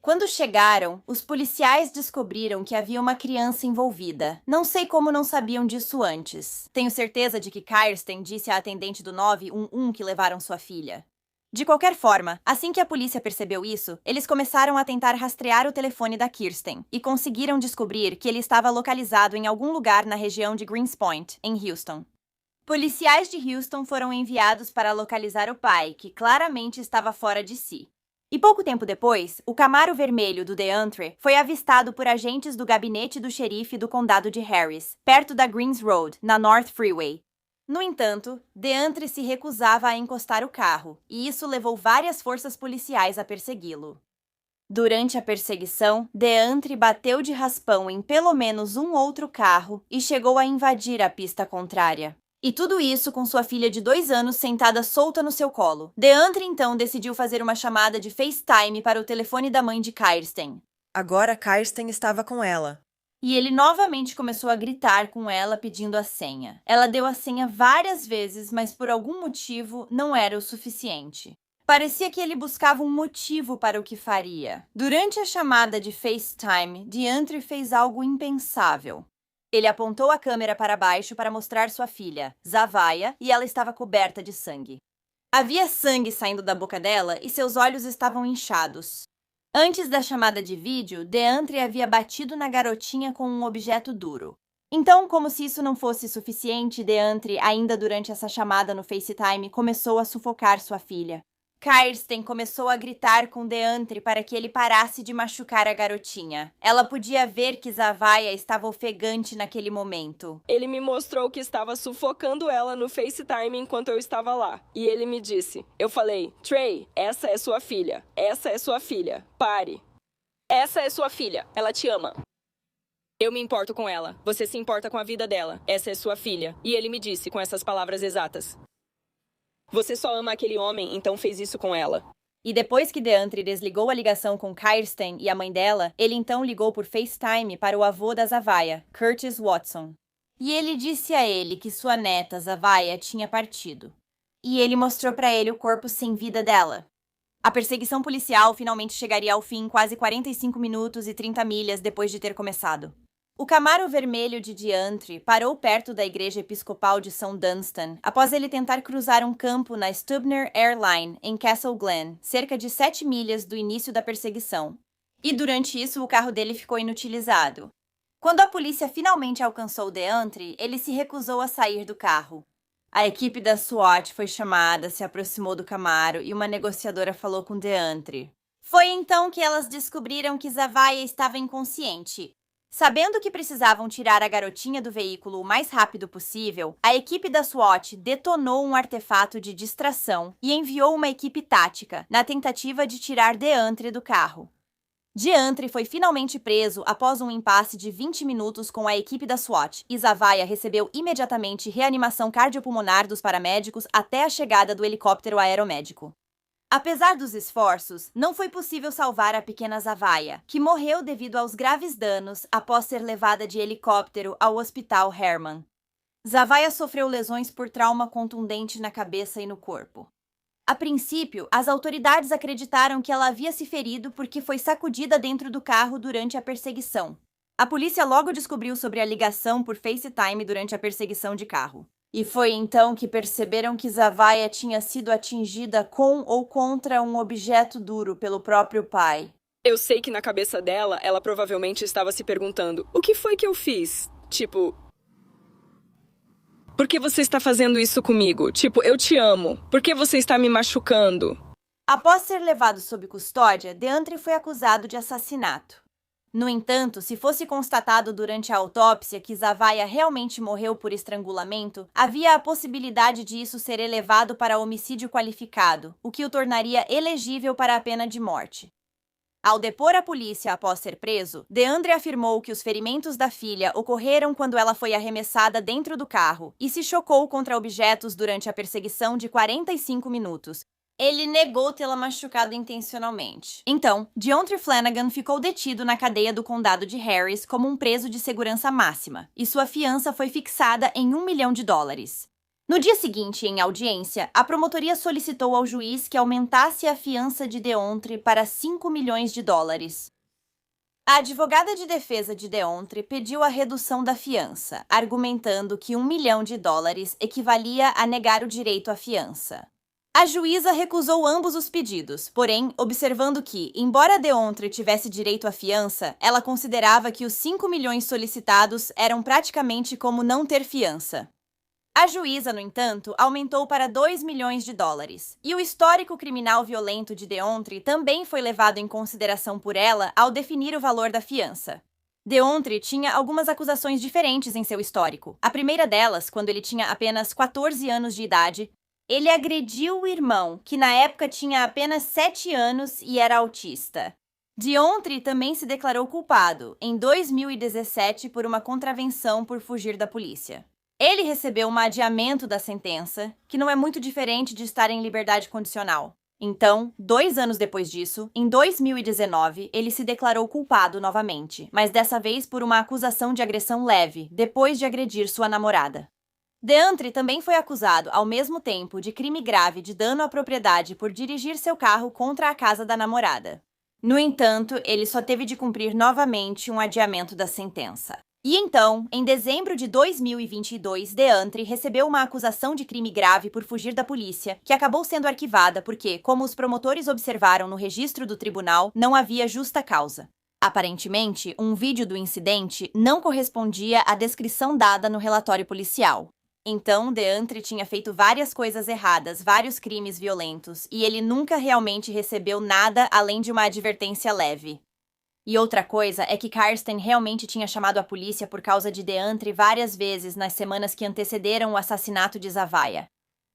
Quando chegaram, os policiais descobriram que havia uma criança envolvida. Não sei como não sabiam disso antes. Tenho certeza de que Kirsten disse à atendente do 911 que levaram sua filha. De qualquer forma, assim que a polícia percebeu isso, eles começaram a tentar rastrear o telefone da Kirsten e conseguiram descobrir que ele estava localizado em algum lugar na região de Greens Point, em Houston. Policiais de Houston foram enviados para localizar o pai, que claramente estava fora de si. E pouco tempo depois, o Camaro vermelho do DeAndre foi avistado por agentes do gabinete do xerife do condado de Harris, perto da Greens Road, na North Freeway. No entanto, DeAndre se recusava a encostar o carro, e isso levou várias forças policiais a persegui-lo. Durante a perseguição, DeAndre bateu de raspão em pelo menos um outro carro e chegou a invadir a pista contrária. E tudo isso com sua filha de 2 anos sentada solta no seu colo. DeAndre então decidiu fazer uma chamada de FaceTime para o telefone da mãe de Kirsten. Agora Kirsten estava com ela. E ele novamente começou a gritar com ela pedindo a senha. Ela deu a senha várias vezes, mas por algum motivo não era o suficiente. Parecia que ele buscava um motivo para o que faria. Durante a chamada de FaceTime, DeAndre fez algo impensável. Ele apontou a câmera para baixo para mostrar sua filha, Zavaya, e ela estava coberta de sangue. Havia sangue saindo da boca dela e seus olhos estavam inchados. Antes da chamada de vídeo, DeAndre havia batido na garotinha com um objeto duro. Então, como se isso não fosse suficiente, DeAndre, ainda durante essa chamada no FaceTime, começou a sufocar sua filha. Kirsten começou a gritar com DeAndre para que ele parasse de machucar a garotinha. Ela podia ver que Zavaya estava ofegante naquele momento. Ele me mostrou que estava sufocando ela no FaceTime enquanto eu estava lá. E ele me disse, eu falei, Trey, essa é sua filha. Essa é sua filha. Pare. Essa é sua filha. Ela te ama. Eu me importo com ela. Você se importa com a vida dela. Essa é sua filha. E ele me disse com essas palavras exatas. Você só ama aquele homem, então fez isso com ela. E depois que DeAndre desligou a ligação com Kirsten e a mãe dela, ele então ligou por FaceTime para o avô da Zavaya, Curtis Watson. E ele disse a ele que sua neta, Zavaya, tinha partido. E ele mostrou para ele o corpo sem vida dela. A perseguição policial finalmente chegaria ao fim quase 45 minutos e 30 milhas depois de ter começado. O Camaro vermelho de DeAndre parou perto da igreja episcopal de São Dunstan após ele tentar cruzar um campo na Stubner Airline, em Castle Glen, cerca de 7 milhas do início da perseguição. E durante isso, o carro dele ficou inutilizado. Quando a polícia finalmente alcançou DeAndre, ele se recusou a sair do carro. A equipe da SWAT foi chamada, se aproximou do Camaro e uma negociadora falou com DeAndre. Foi então que elas descobriram que Zavaya estava inconsciente. Sabendo que precisavam tirar a garotinha do veículo o mais rápido possível, a equipe da SWAT detonou um artefato de distração e enviou uma equipe tática na tentativa de tirar DeAndre do carro. DeAndre foi finalmente preso após um impasse de 20 minutos com a equipe da SWAT e Zavaya recebeu imediatamente reanimação cardiopulmonar dos paramédicos até a chegada do helicóptero aeromédico. Apesar dos esforços, não foi possível salvar a pequena Zavaya, que morreu devido aos graves danos após ser levada de helicóptero ao Hospital Herman. Zavaya sofreu lesões por trauma contundente na cabeça e no corpo. A princípio, as autoridades acreditaram que ela havia se ferido porque foi sacudida dentro do carro durante a perseguição. A polícia logo descobriu sobre a ligação por FaceTime durante a perseguição de carro. E foi então que perceberam que Zavaya tinha sido atingida com ou contra um objeto duro pelo próprio pai. Eu sei que na cabeça dela, ela provavelmente estava se perguntando, o que foi que eu fiz? Tipo, por que você está fazendo isso comigo? Tipo, eu te amo. Por que você está me machucando? Após ser levado sob custódia, DeAndre foi acusado de assassinato. No entanto, se fosse constatado durante a autópsia que Zavaya realmente morreu por estrangulamento, havia a possibilidade de isso ser elevado para homicídio qualificado, o que o tornaria elegível para a pena de morte. Ao depor a polícia após ser preso, DeAndre afirmou que os ferimentos da filha ocorreram quando ela foi arremessada dentro do carro e se chocou contra objetos durante a perseguição de 45 minutos. Ele negou tê-la machucado intencionalmente. Então, DeAndre Flanagan ficou detido na cadeia do condado de Harris como um preso de segurança máxima, e sua fiança foi fixada em $1 milhão. No dia seguinte, em audiência, a promotoria solicitou ao juiz que aumentasse a fiança de DeAndre para $5 milhões. A advogada de defesa de DeAndre pediu a redução da fiança, argumentando que $1 milhão equivalia a negar o direito à fiança. A juíza recusou ambos os pedidos, porém, observando que, embora DeAndre tivesse direito à fiança, ela considerava que os $5 milhões solicitados eram praticamente como não ter fiança. A juíza, no entanto, aumentou para $2 milhões, e o histórico criminal violento de Deontre também foi levado em consideração por ela ao definir o valor da fiança. Deontre tinha algumas acusações diferentes em seu histórico. A primeira delas, quando ele tinha apenas 14 anos de idade, ele agrediu o irmão, que na época tinha apenas 7 anos e era autista. Deontre também se declarou culpado, em 2017, por uma contravenção por fugir da polícia. Ele recebeu um adiamento da sentença, que não é muito diferente de estar em liberdade condicional. Então, 2 anos depois disso, em 2019, ele se declarou culpado novamente, mas dessa vez por uma acusação de agressão leve, depois de agredir sua namorada. Deontre também foi acusado, ao mesmo tempo, de crime grave de dano à propriedade por dirigir seu carro contra a casa da namorada. No entanto, ele só teve de cumprir novamente um adiamento da sentença. E então, em dezembro de 2022, Deontre recebeu uma acusação de crime grave por fugir da polícia, que acabou sendo arquivada porque, como os promotores observaram no registro do tribunal, não havia justa causa. Aparentemente, um vídeo do incidente não correspondia à descrição dada no relatório policial. Então, Deontre tinha feito várias coisas erradas, vários crimes violentos, e ele nunca realmente recebeu nada além de uma advertência leve. E outra coisa é que Kirsten realmente tinha chamado a polícia por causa de Deontre várias vezes nas semanas que antecederam o assassinato de Zavaya.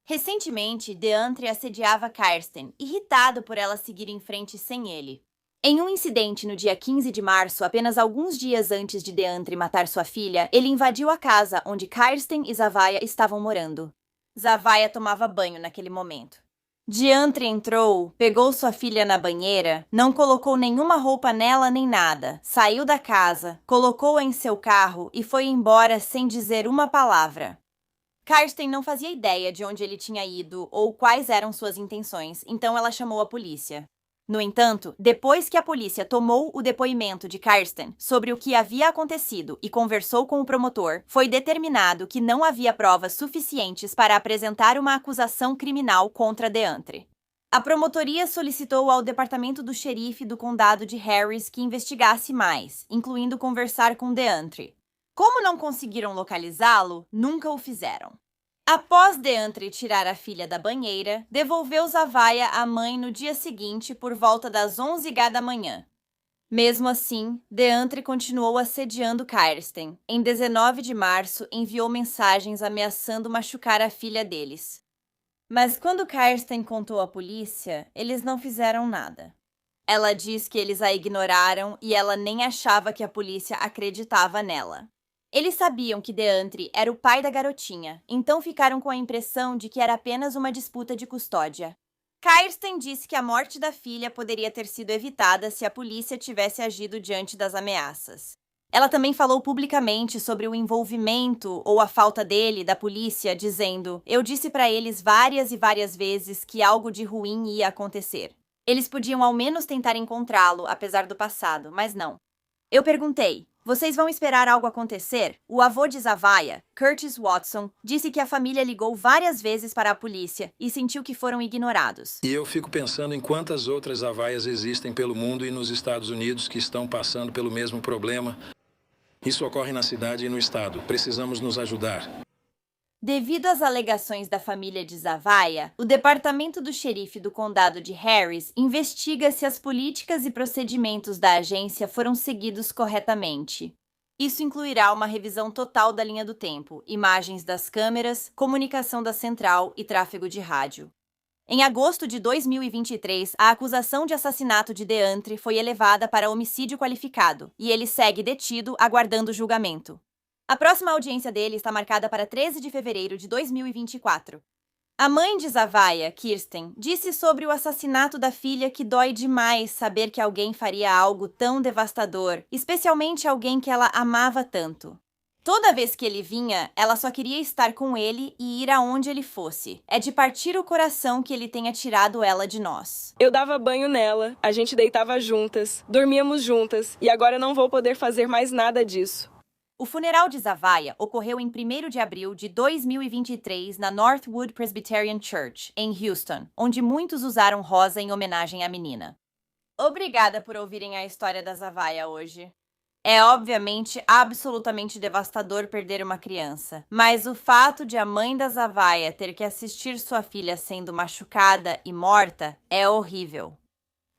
Recentemente, Deontre assediava Kirsten, irritado por ela seguir em frente sem ele. Em um incidente no dia 15 de março, apenas alguns dias antes de Deontre matar sua filha, ele invadiu a casa onde Kirsten e Zavaya estavam morando. Zavaya tomava banho naquele momento. Deontre entrou, pegou sua filha na banheira, não colocou nenhuma roupa nela nem nada, saiu da casa, colocou-a em seu carro e foi embora sem dizer uma palavra. Kirsten não fazia ideia de onde ele tinha ido ou quais eram suas intenções, então ela chamou a polícia. No entanto, depois que a polícia tomou o depoimento de Kirsten sobre o que havia acontecido e conversou com o promotor, foi determinado que não havia provas suficientes para apresentar uma acusação criminal contra Deontre. A promotoria solicitou ao departamento do xerife do condado de Harris que investigasse mais, incluindo conversar com Deontre. Como não conseguiram localizá-lo, nunca o fizeram. Após Deontre tirar a filha da banheira, devolveu Zavaya à mãe no dia seguinte por volta das 11h da manhã. Mesmo assim, Deontre continuou assediando Kirsten. Em 19 de março, enviou mensagens ameaçando machucar a filha deles. Mas quando Kirsten contou à polícia, eles não fizeram nada. Ela diz que eles a ignoraram e ela nem achava que a polícia acreditava nela. Eles sabiam que Deontre era o pai da garotinha, então ficaram com a impressão de que era apenas uma disputa de custódia. Kirsten disse que a morte da filha poderia ter sido evitada se a polícia tivesse agido diante das ameaças. Ela também falou publicamente sobre o envolvimento ou a falta dele da polícia, dizendo: "Eu disse para eles várias e várias vezes que algo de ruim ia acontecer. Eles podiam ao menos tentar encontrá-lo, apesar do passado, mas não. Eu perguntei: vocês vão esperar algo acontecer?" O avô de Zavaya, Curtis Watson, disse que a família ligou várias vezes para a polícia e sentiu que foram ignorados. E eu fico pensando em quantas outras Zavayas existem pelo mundo e nos Estados Unidos que estão passando pelo mesmo problema. Isso ocorre na cidade e no estado. Precisamos nos ajudar. Devido às alegações da família de Zavaya, o departamento do xerife do condado de Harris investiga se as políticas e procedimentos da agência foram seguidos corretamente. Isso incluirá uma revisão total da linha do tempo, imagens das câmeras, comunicação da central e tráfego de rádio. Em agosto de 2023, a acusação de assassinato de Deontre foi elevada para homicídio qualificado e ele segue detido, aguardando julgamento. A próxima audiência dele está marcada para 13 de fevereiro de 2024. A mãe de Zavaya, Kirsten, disse sobre o assassinato da filha que dói demais saber que alguém faria algo tão devastador, especialmente alguém que ela amava tanto. Toda vez que ele vinha, ela só queria estar com ele e ir aonde ele fosse. É de partir o coração que ele tenha tirado ela de nós. Eu dava banho nela, a gente deitava juntas, dormíamos juntas, e agora não vou poder fazer mais nada disso. O funeral de Zavaya ocorreu em 1º de abril de 2023 na Northwood Presbyterian Church, em Houston, onde muitos usaram rosa em homenagem à menina. Obrigada por ouvirem a história da Zavaya hoje. É obviamente absolutamente devastador perder uma criança, mas o fato de a mãe da Zavai ter que assistir sua filha sendo machucada e morta é horrível.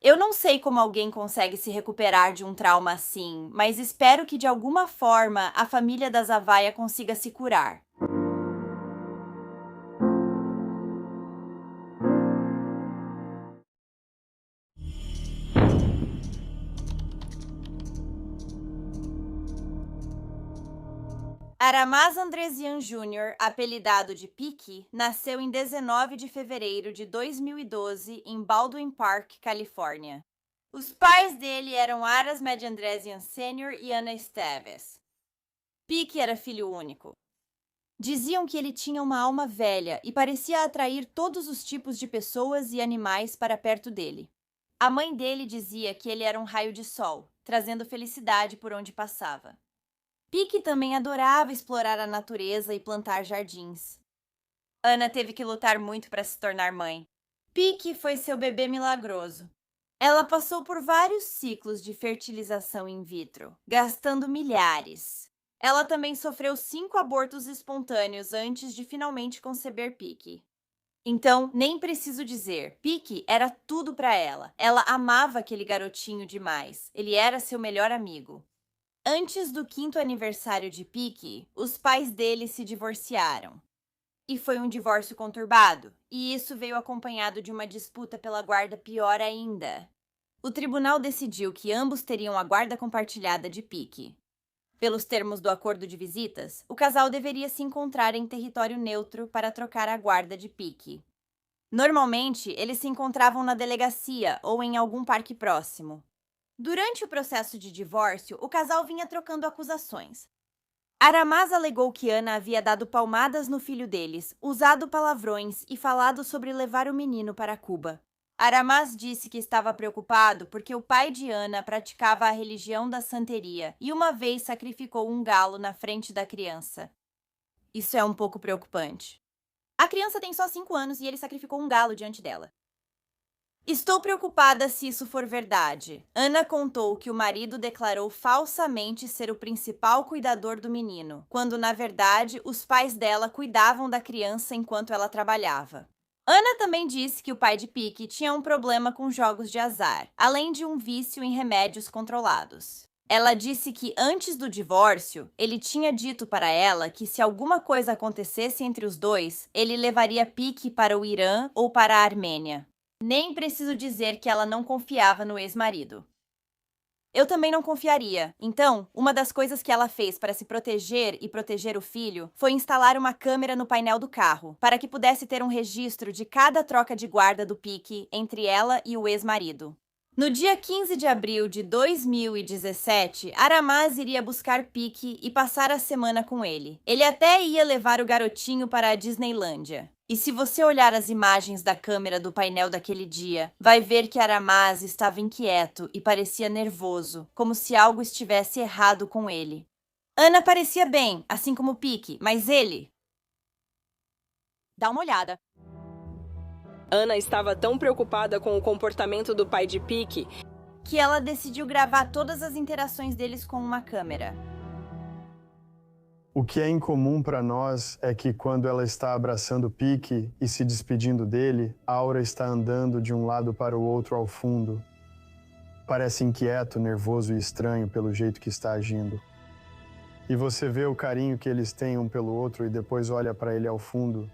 Eu não sei como alguém consegue se recuperar de um trauma assim, mas espero que de alguma forma a família da Zavai consiga se curar. Aramaz Andresian Jr., apelidado de Piki, nasceu em 19 de fevereiro de 2012 em Baldwin Park, Califórnia. Os pais dele eram Aras Med Andresian Sr. e Ana Esteves. Piki era filho único. Diziam que ele tinha uma alma velha e parecia atrair todos os tipos de pessoas e animais para perto dele. A mãe dele dizia que ele era um raio de sol, trazendo felicidade por onde passava. Piki também adorava explorar a natureza e plantar jardins. Ana teve que lutar muito para se tornar mãe. Piki foi seu bebê milagroso. Ela passou por vários ciclos de fertilização in vitro, gastando milhares. Ela também sofreu 5 abortos espontâneos antes de finalmente conceber Piki. Então, nem preciso dizer, Piki era tudo para ela. Ela amava aquele garotinho demais. Ele era seu melhor amigo. Antes do 5º aniversário de Piki, os pais dele se divorciaram. E foi um divórcio conturbado, e isso veio acompanhado de uma disputa pela guarda pior ainda. O tribunal decidiu que ambos teriam a guarda compartilhada de Piki. Pelos termos do acordo de visitas, o casal deveria se encontrar em território neutro para trocar a guarda de Piki. Normalmente, eles se encontravam na delegacia ou em algum parque próximo. Durante o processo de divórcio, o casal vinha trocando acusações. Aramaz alegou que Ana havia dado palmadas no filho deles, usado palavrões e falado sobre levar o menino para Cuba. Aramaz disse que estava preocupado porque o pai de Ana praticava a religião da santeria e uma vez sacrificou um galo na frente da criança. Isso é um pouco preocupante. A criança tem só 5 anos e ele sacrificou um galo diante dela. Estou preocupada se isso for verdade. Ana contou que o marido declarou falsamente ser o principal cuidador do menino, quando, na verdade, os pais dela cuidavam da criança enquanto ela trabalhava. Ana também disse que o pai de Piki tinha um problema com jogos de azar, além de um vício em remédios controlados. Ela disse que, antes do divórcio, ele tinha dito para ela que se alguma coisa acontecesse entre os dois, ele levaria Piki para o Irã ou para a Armênia. Nem preciso dizer que ela não confiava no ex-marido. Eu também não confiaria. Então, uma das coisas que ela fez para se proteger e proteger o filho foi instalar uma câmera no painel do carro, para que pudesse ter um registro de cada troca de guarda do Piki entre ela e o ex-marido. No dia 15 de abril de 2017, Aramaz iria buscar Piki e passar a semana com ele. Ele até ia levar o garotinho para a Disneylândia. E se você olhar as imagens da câmera do painel daquele dia, vai ver que Aramaz estava inquieto e parecia nervoso, como se algo estivesse errado com ele. Ana parecia bem, assim como Piki, mas ele... Dá uma olhada. Ana estava tão preocupada com o comportamento do pai de Piki que ela decidiu gravar todas as interações deles com uma câmera. O que é incomum para nós é que quando ela está abraçando Piki e se despedindo dele, Aura está andando de um lado para o outro ao fundo. Parece inquieto, nervoso e estranho pelo jeito que está agindo. E você vê o carinho que eles têm um pelo outro e depois olha para ele ao fundo.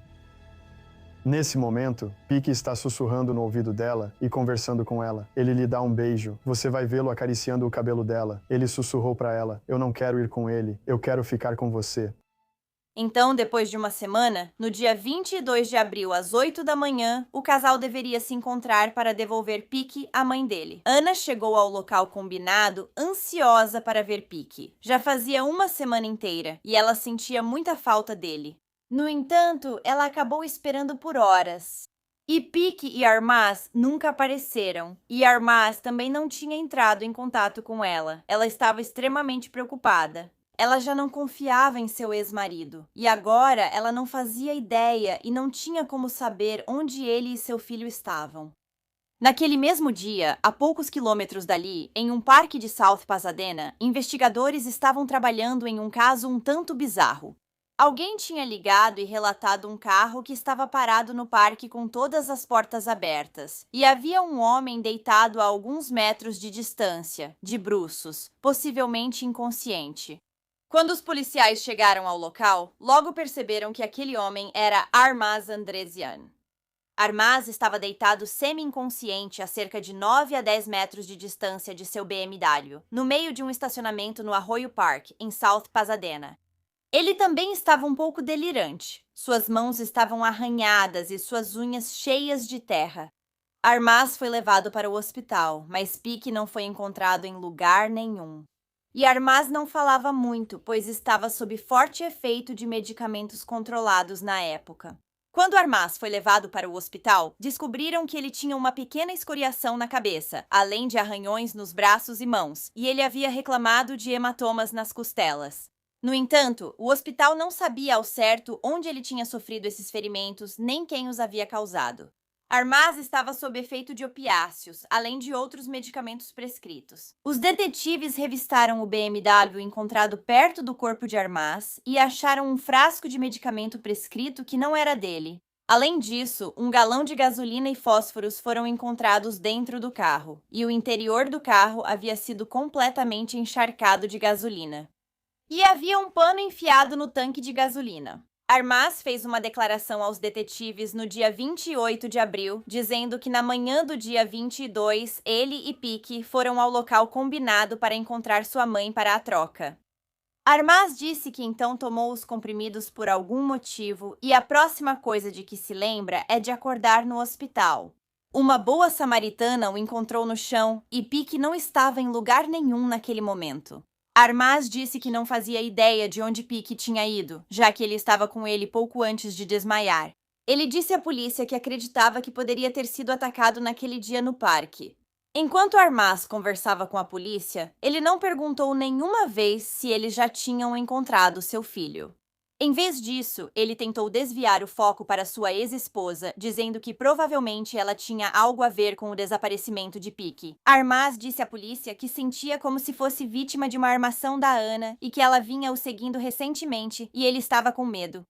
Nesse momento, Piki está sussurrando no ouvido dela e conversando com ela. Ele lhe dá um beijo. Você vai vê-lo acariciando o cabelo dela. Ele sussurrou para ela: "Eu não quero ir com ele. Eu quero ficar com você." Então, depois de uma semana, no dia 22 de abril às 8 da manhã, o casal deveria se encontrar para devolver Piki à mãe dele. Ana chegou ao local combinado, ansiosa para ver Piki. Já fazia uma semana inteira e ela sentia muita falta dele. No entanto, ela acabou esperando por horas. E Piki e Aramaz nunca apareceram. E Aramaz também não tinha entrado em contato com ela. Ela estava extremamente preocupada. Ela já não confiava em seu ex-marido. E agora ela não fazia ideia e não tinha como saber onde ele e seu filho estavam. Naquele mesmo dia, a poucos quilômetros dali, em um parque de South Pasadena, investigadores estavam trabalhando em um caso um tanto bizarro. Alguém tinha ligado e relatado um carro que estava parado no parque com todas as portas abertas, e havia um homem deitado a alguns metros de distância, de bruços, possivelmente inconsciente. Quando os policiais chegaram ao local, logo perceberam que aquele homem era Armaz Andresian. Armaz estava deitado semi-inconsciente a cerca de 9 a 10 metros de distância de seu BMW, no meio de um estacionamento no Arroyo Park, em South Pasadena. Ele também estava um pouco delirante. Suas mãos estavam arranhadas e suas unhas cheias de terra. Armaz foi levado para o hospital, mas Peake não foi encontrado em lugar nenhum. E Armaz não falava muito, pois estava sob forte efeito de medicamentos controlados na época. Quando Armaz foi levado para o hospital, descobriram que ele tinha uma pequena escoriação na cabeça, além de arranhões nos braços e mãos, e ele havia reclamado de hematomas nas costelas. No entanto, o hospital não sabia ao certo onde ele tinha sofrido esses ferimentos nem quem os havia causado. Armaz estava sob efeito de opiáceos, além de outros medicamentos prescritos. Os detetives revistaram o BMW encontrado perto do corpo de Armaz e acharam um frasco de medicamento prescrito que não era dele. Além disso, um galão de gasolina e fósforos foram encontrados dentro do carro, e o interior do carro havia sido completamente encharcado de gasolina. E havia um pano enfiado no tanque de gasolina. Armaz fez uma declaração aos detetives no dia 28 de abril, dizendo que na manhã do dia 22, ele e Peake foram ao local combinado para encontrar sua mãe para a troca. Armaz disse que então tomou os comprimidos por algum motivo e a próxima coisa de que se lembra é de acordar no hospital. Uma boa samaritana o encontrou no chão e Peake não estava em lugar nenhum naquele momento. Armaz disse que não fazia ideia de onde Peake tinha ido, já que ele estava com ele pouco antes de desmaiar. Ele disse à polícia que acreditava que poderia ter sido atacado naquele dia no parque. Enquanto Armaz conversava com a polícia, ele não perguntou nenhuma vez se eles já tinham encontrado seu filho. Em vez disso, ele tentou desviar o foco para sua ex-esposa, dizendo que provavelmente ela tinha algo a ver com o desaparecimento de Peake. Armaz disse à polícia que sentia como se fosse vítima de uma armação da Ana e que ela vinha o seguindo recentemente e ele estava com medo.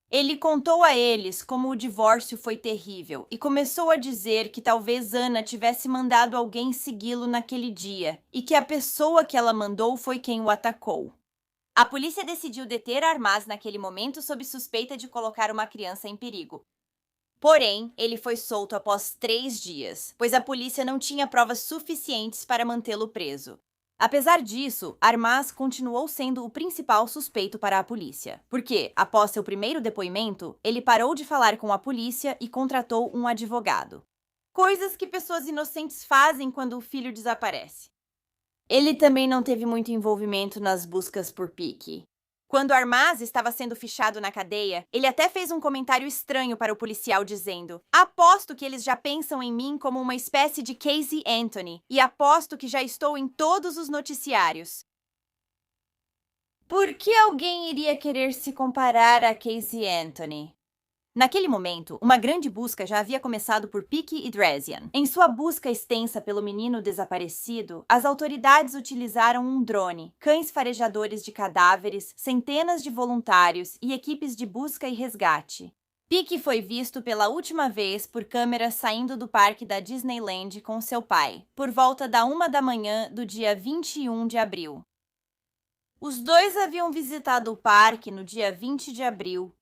Ele contou a eles como o divórcio foi terrível e começou a dizer que talvez Ana tivesse mandado alguém segui-lo naquele dia e que a pessoa que ela mandou foi quem o atacou. A polícia decidiu deter Armaz naquele momento sob suspeita de colocar uma criança em perigo. Porém, ele foi solto após 3 dias, pois a polícia não tinha provas suficientes para mantê-lo preso. Apesar disso, Armaz continuou sendo o principal suspeito para a polícia, porque, após seu primeiro depoimento, ele parou de falar com a polícia e contratou um advogado. Coisas que pessoas inocentes fazem quando o filho desaparece. Ele também não teve muito envolvimento nas buscas por Peake. Quando Armaz estava sendo fichado na cadeia, ele até fez um comentário estranho para o policial dizendo: "Aposto que eles já pensam em mim como uma espécie de Casey Anthony, e aposto que já estou em todos os noticiários." Por que alguém iria querer se comparar a Casey Anthony? Naquele momento, uma grande busca já havia começado por Peake e Dresian. Em sua busca extensa pelo menino desaparecido, as autoridades utilizaram um drone, cães farejadores de cadáveres, centenas de voluntários e equipes de busca e resgate. Peake foi visto pela última vez por câmeras saindo do parque da Disneyland com seu pai, por volta da 1 da manhã do dia 21 de abril. Os dois haviam visitado o parque no dia 20 de abril.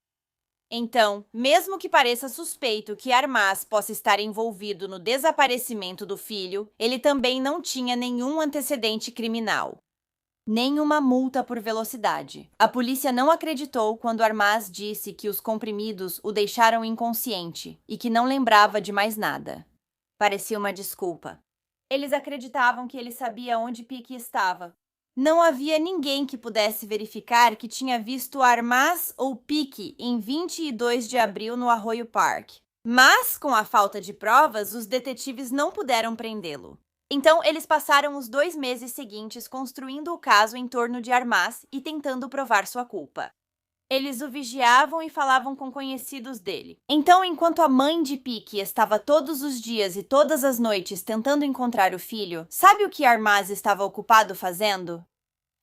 Então, mesmo que pareça suspeito que Armaz possa estar envolvido no desaparecimento do filho, ele também não tinha nenhum antecedente criminal. Nenhuma multa por velocidade. A polícia não acreditou quando Armaz disse que os comprimidos o deixaram inconsciente e que não lembrava de mais nada. Parecia uma desculpa. Eles acreditavam que ele sabia onde Peake estava. Não havia ninguém que pudesse verificar que tinha visto Armaz ou Peake em 22 de abril no Arroyo Park. Mas, com a falta de provas, os detetives não puderam prendê-lo. Então, eles passaram os 2 meses seguintes construindo o caso em torno de Armaz e tentando provar sua culpa. Eles o vigiavam e falavam com conhecidos dele. Então, enquanto a mãe de Peaky estava todos os dias e todas as noites tentando encontrar o filho, sabe o que Armaz estava ocupado fazendo?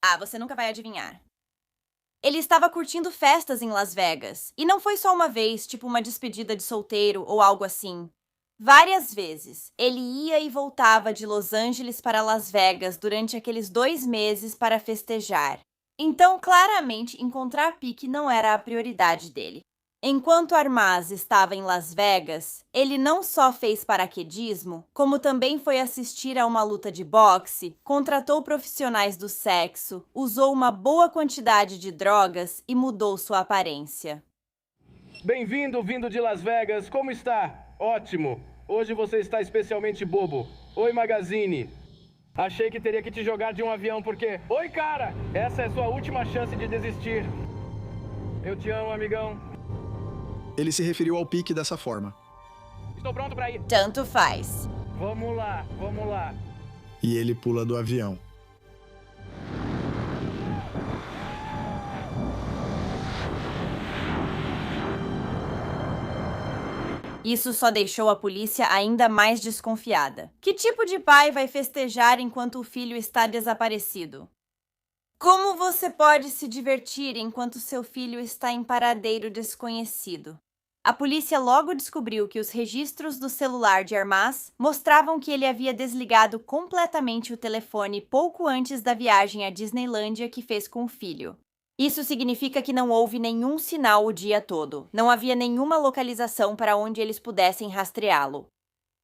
Ah, você nunca vai adivinhar. Ele estava curtindo festas em Las Vegas. E não foi só uma vez, tipo uma despedida de solteiro ou algo assim. Várias vezes, ele ia e voltava de Los Angeles para Las Vegas durante aqueles 2 meses para festejar. Então, claramente, encontrar Peaky não era a prioridade dele. Enquanto Armaz estava em Las Vegas, ele não só fez paraquedismo, como também foi assistir a uma luta de boxe, contratou profissionais do sexo, usou uma boa quantidade de drogas e mudou sua aparência. Bem-vindo, vindo de Las Vegas. Como está? Ótimo. Hoje você está especialmente bobo. Oi, Magazine. Achei que teria que te jogar de um avião porque... Oi, cara! Essa é sua última chance de desistir. Eu te amo, amigão. Ele se referiu ao Peaky dessa forma. Estou pronto para ir. Tanto faz. Vamos lá, vamos lá. E ele pula do avião. Isso só deixou a polícia ainda mais desconfiada. Que tipo de pai vai festejar enquanto o filho está desaparecido? Como você pode se divertir enquanto seu filho está em paradeiro desconhecido? A polícia logo descobriu que os registros do celular de Armaz mostravam que ele havia desligado completamente o telefone pouco antes da viagem à Disneylândia que fez com o filho. Isso significa que não houve nenhum sinal o dia todo. Não havia nenhuma localização para onde eles pudessem rastreá-lo.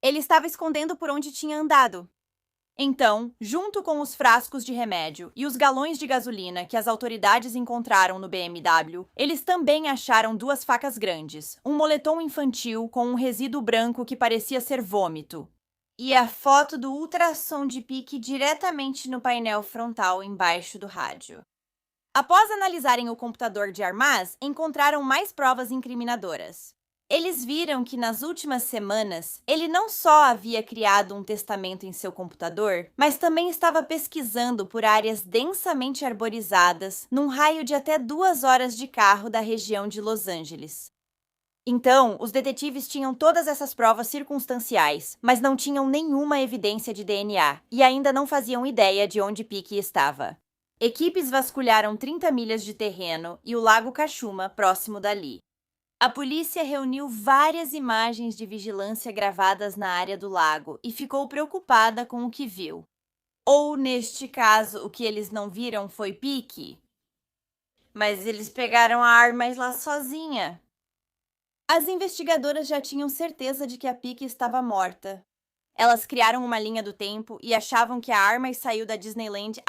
Ele estava escondendo por onde tinha andado. Então, junto com os frascos de remédio e os galões de gasolina que as autoridades encontraram no BMW, eles também acharam 2 facas grandes, um moletom infantil com um resíduo branco que parecia ser vômito, e a foto do ultrassom de Peaky diretamente no painel frontal embaixo do rádio. Após analisarem o computador de Armaz, encontraram mais provas incriminadoras. Eles viram que nas últimas semanas, ele não só havia criado um testamento em seu computador, mas também estava pesquisando por áreas densamente arborizadas, num raio de até 2 horas de carro da região de Los Angeles. Então, os detetives tinham todas essas provas circunstanciais, mas não tinham nenhuma evidência de DNA, e ainda não faziam ideia de onde Peaky estava. Equipes vasculharam 30 milhas de terreno e o Lago Cachuma, próximo dali. A polícia reuniu várias imagens de vigilância gravadas na área do lago e ficou preocupada com o que viu. Ou, neste caso, o que eles não viram foi Peaky. Mas eles pegaram a arma lá sozinha. As investigadoras já tinham certeza de que a Peaky estava morta. Elas criaram uma linha do tempo e achavam que a Armaz saiu da Disneyland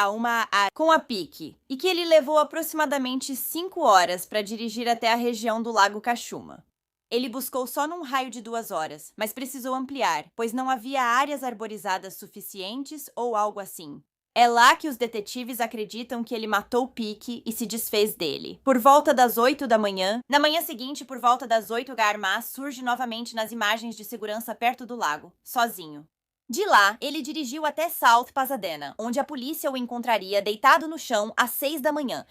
com a Peaky, e que ele levou aproximadamente 5 horas para dirigir até a região do Lago Cachuma. Ele buscou só num raio de 2 horas, mas precisou ampliar, pois não havia áreas arborizadas suficientes ou algo assim. É lá que os detetives acreditam que ele matou Peaky e se desfez dele. Por volta das 8 da manhã, na manhã seguinte, por volta das 8, Armaz surge novamente nas imagens de segurança perto do lago, sozinho. De lá, ele dirigiu até South Pasadena, onde a polícia o encontraria deitado no chão às 6 da manhã.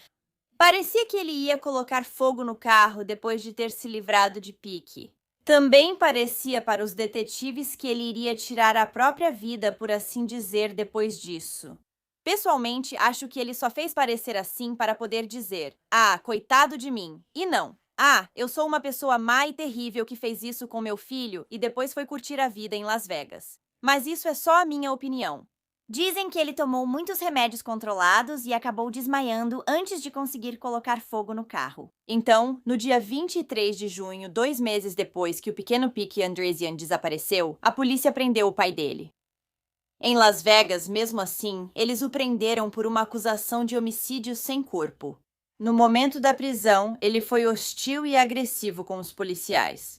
Parecia que ele ia colocar fogo no carro depois de ter se livrado de Peaky. Também parecia para os detetives que ele iria tirar a própria vida, por assim dizer, depois disso. Pessoalmente, acho que ele só fez parecer assim para poder dizer: "Ah, coitado de mim", e não: "Ah, eu sou uma pessoa má e terrível que fez isso com meu filho e depois foi curtir a vida em Las Vegas". Mas isso é só a minha opinião. Dizem que ele tomou muitos remédios controlados e acabou desmaiando antes de conseguir colocar fogo no carro. Então, no dia 23 de junho, 2 meses depois que o pequeno Peaky Andresian desapareceu, a polícia prendeu o pai dele. Em Las Vegas, mesmo assim, eles o prenderam por uma acusação de homicídio sem corpo. No momento da prisão, ele foi hostil e agressivo com os policiais.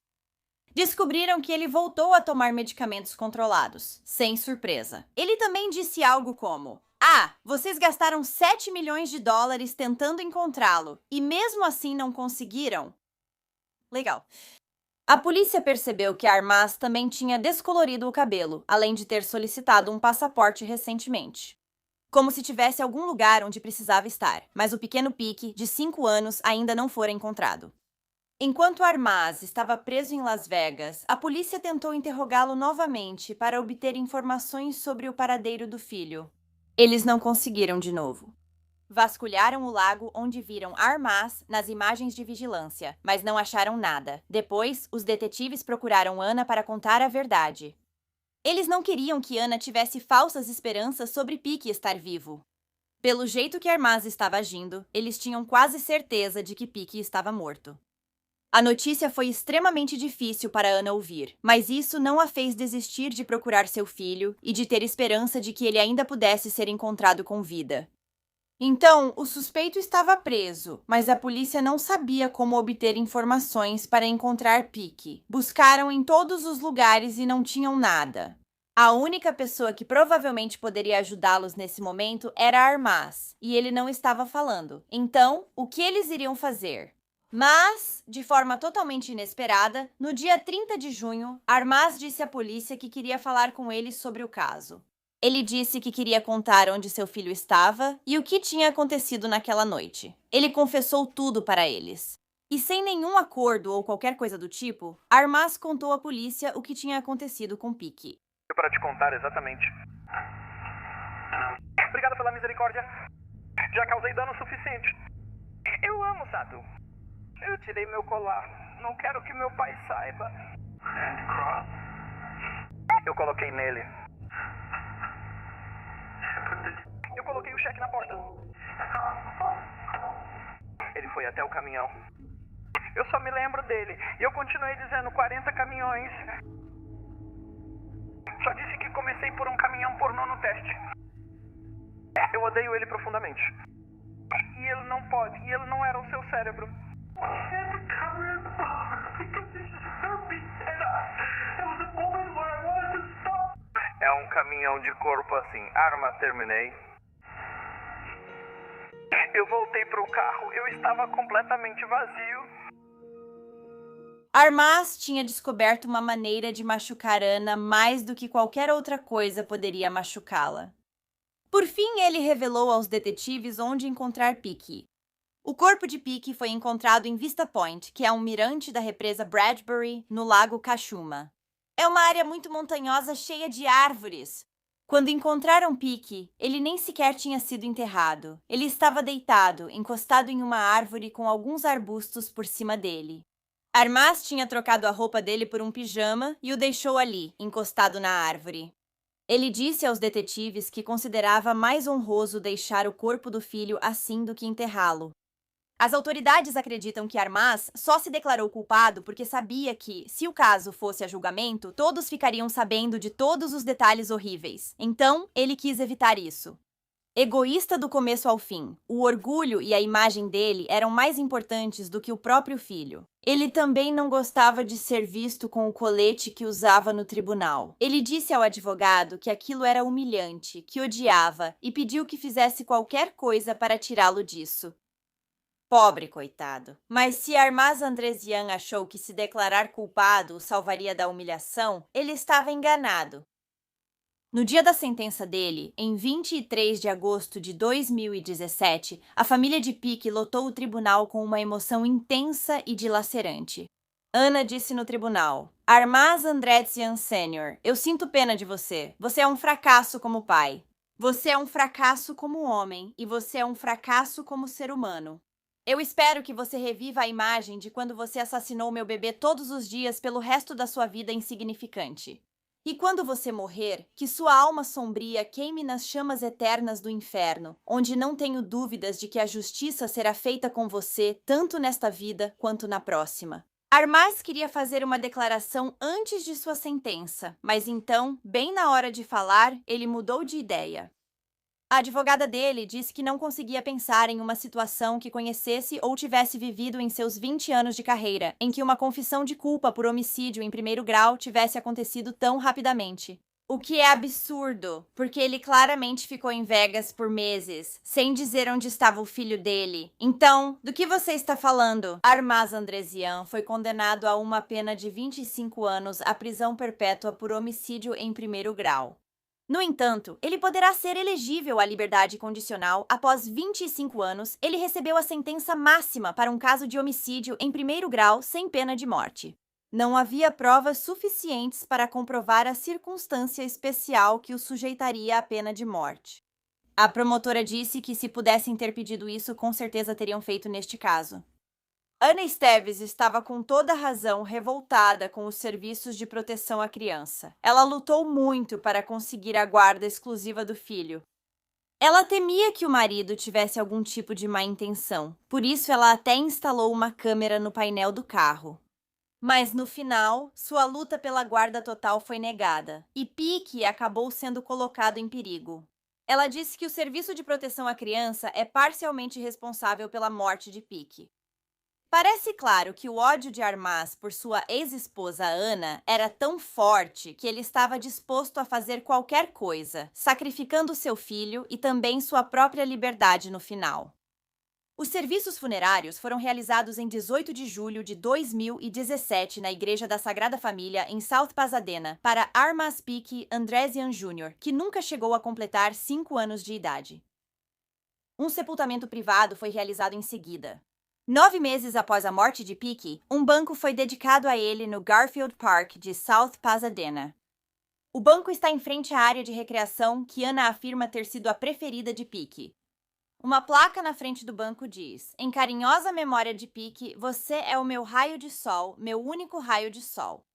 Descobriram que ele voltou a tomar medicamentos controlados, sem surpresa. Ele também disse algo como: "Ah, vocês gastaram 7 milhões de dólares tentando encontrá-lo, e mesmo assim não conseguiram?" Legal. A polícia percebeu que Armaz também tinha descolorido o cabelo, além de ter solicitado um passaporte recentemente. como se tivesse algum lugar onde precisava estar, mas o pequeno Peak, de 5 anos, ainda não fora encontrado. Enquanto Armaz estava preso em Las Vegas, a polícia tentou interrogá-lo novamente para obter informações sobre o paradeiro do filho. Eles não conseguiram de novo. Vasculharam o lago onde viram Armaz nas imagens de vigilância, mas não acharam nada. Depois, os detetives procuraram Ana para contar a verdade. Eles não queriam que Ana tivesse falsas esperanças sobre Peak estar vivo. Pelo jeito que Armaz estava agindo, eles tinham quase certeza de que Peak estava morto. A notícia foi extremamente difícil para Ana ouvir, mas isso não a fez desistir de procurar seu filho e de ter esperança de que ele ainda pudesse ser encontrado com vida. Então, o suspeito estava preso, mas a polícia não sabia como obter informações para encontrar Peak. Buscaram em todos os lugares e não tinham nada. A única pessoa que provavelmente poderia ajudá-los nesse momento era Armaz, e ele não estava falando. Então, o que eles iriam fazer? Mas, de forma totalmente inesperada, no dia 30 de junho, Armaz disse à polícia que queria falar com eles sobre o caso. Ele disse que queria contar onde seu filho estava e o que tinha acontecido naquela noite. Ele confessou tudo para eles. E sem nenhum acordo ou qualquer coisa do tipo, Armaz contou à polícia o que tinha acontecido com Peak. Para te contar exatamente. Obrigado pela misericórdia. Já causei dano suficiente. Eu amo Satu. Eu tirei meu colar. Não quero que meu pai saiba. Eu coloquei nele. Eu coloquei o cheque na porta. Ele foi até o caminhão. Eu só me lembro dele. E eu continuei dizendo 40 caminhões. Só disse que comecei por um caminhão pornô no teste. Eu odeio ele profundamente. E ele não pode. E ele não era o seu cérebro. É um caminhão de corpo assim. Arma, terminei. Eu voltei pro carro. Eu estava completamente vazio. Armaz tinha descoberto uma maneira de machucar Ana mais do que qualquer outra coisa poderia machucá-la. Por fim, ele revelou aos detetives onde encontrar Peak. O corpo de Peak foi encontrado em Vista Point, que é um mirante da represa Bradbury, no lago Cachuma. É uma área muito montanhosa cheia de árvores. Quando encontraram Peak, ele nem sequer tinha sido enterrado. Ele estava deitado, encostado em uma árvore com alguns arbustos por cima dele. Armaz tinha trocado a roupa dele por um pijama e o deixou ali, encostado na árvore. Ele disse aos detetives que considerava mais honroso deixar o corpo do filho assim do que enterrá-lo. As autoridades acreditam que Armaz só se declarou culpado porque sabia que, se o caso fosse a julgamento, todos ficariam sabendo de todos os detalhes horríveis. Então, ele quis evitar isso. Egoísta do começo ao fim, o orgulho e a imagem dele eram mais importantes do que o próprio filho. Ele também não gostava de ser visto com o colete que usava no tribunal. Ele disse ao advogado que aquilo era humilhante, que odiava, e pediu que fizesse qualquer coisa para tirá-lo disso. Pobre coitado. Mas se Armaz Andresian achou que se declarar culpado o salvaria da humilhação, ele estava enganado. No dia da sentença dele, em 23 de agosto de 2017, a família de Peak lotou o tribunal com uma emoção intensa e dilacerante. Ana disse no tribunal: Armaz Andresian Sr., eu sinto pena de você. Você é um fracasso como pai. Você é um fracasso como homem e você é um fracasso como ser humano. Eu espero que você reviva a imagem de quando você assassinou meu bebê todos os dias pelo resto da sua vida insignificante. E quando você morrer, que sua alma sombria queime nas chamas eternas do inferno, onde não tenho dúvidas de que a justiça será feita com você, tanto nesta vida quanto na próxima. Armaz queria fazer uma declaração antes de sua sentença, mas então, bem na hora de falar, ele mudou de ideia. A advogada dele disse que não conseguia pensar em uma situação que conhecesse ou tivesse vivido em seus 20 anos de carreira, em que uma confissão de culpa por homicídio em primeiro grau tivesse acontecido tão rapidamente. O que é absurdo, porque ele claramente ficou em Vegas por meses, sem dizer onde estava o filho dele. Então, do que você está falando? Armaz Andresian foi condenado a uma pena de 25 anos à prisão perpétua por homicídio em primeiro grau. No entanto, ele poderá ser elegível à liberdade condicional após 25 anos. Ele recebeu a sentença máxima para um caso de homicídio em primeiro grau sem pena de morte. Não havia provas suficientes para comprovar a circunstância especial que o sujeitaria à pena de morte. A promotora disse que se pudessem ter pedido isso, com certeza teriam feito neste caso. Ana Esteves estava com toda razão revoltada com os serviços de proteção à criança. Ela lutou muito para conseguir a guarda exclusiva do filho. Ela temia que o marido tivesse algum tipo de má intenção, por isso ela até instalou uma câmera no painel do carro. Mas no final, sua luta pela guarda total foi negada, e Pique acabou sendo colocado em perigo. Ela disse que o serviço de proteção à criança é parcialmente responsável pela morte de Pique. Parece claro que o ódio de Armaz por sua ex-esposa Ana era tão forte que ele estava disposto a fazer qualquer coisa, sacrificando seu filho e também sua própria liberdade no final. Os serviços funerários foram realizados em 18 de julho de 2017 na Igreja da Sagrada Família em South Pasadena para Armaz Pique Andresian Jr., que nunca chegou a completar 5 anos de idade. Um sepultamento privado foi realizado em seguida. 9 meses após a morte de Pique, um banco foi dedicado a ele no Garfield Park de South Pasadena. O banco está em frente à área de recreação que Ana afirma ter sido a preferida de Pique. Uma placa na frente do banco diz: "Em carinhosa memória de Pique, você é o meu raio de sol, meu único raio de sol."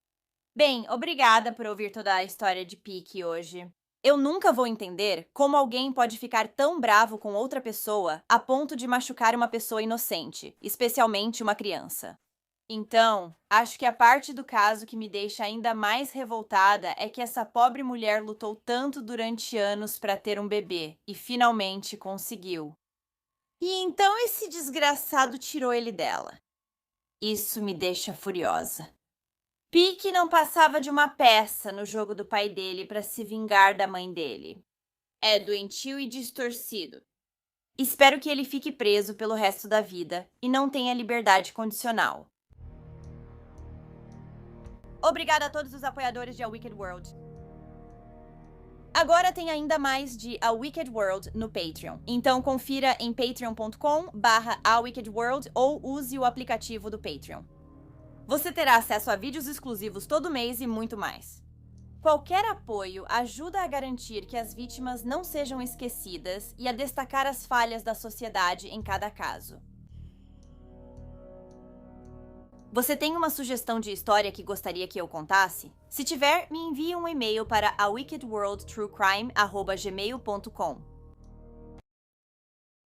Bem, obrigada por ouvir toda a história de Pique hoje. Eu nunca vou entender como alguém pode ficar tão bravo com outra pessoa a ponto de machucar uma pessoa inocente, especialmente uma criança. Então, acho que a parte do caso que me deixa ainda mais revoltada é que essa pobre mulher lutou tanto durante anos para ter um bebê e finalmente conseguiu. E então esse desgraçado tirou ele dela. Isso me deixa furiosa. Pique não passava de uma peça no jogo do pai dele para se vingar da mãe dele. É doentio e distorcido. Espero que ele fique preso pelo resto da vida e não tenha liberdade condicional. Obrigada a todos os apoiadores de A Wicked World. Agora tem ainda mais de A Wicked World no Patreon. Então confira em patreon.com/awickedworld ou use o aplicativo do Patreon. Você terá acesso a vídeos exclusivos todo mês e muito mais. Qualquer apoio ajuda a garantir que as vítimas não sejam esquecidas e a destacar as falhas da sociedade em cada caso. Você tem uma sugestão de história que gostaria que eu contasse? Se tiver, me envie um e-mail para awickedworldtruecrime@gmail.com.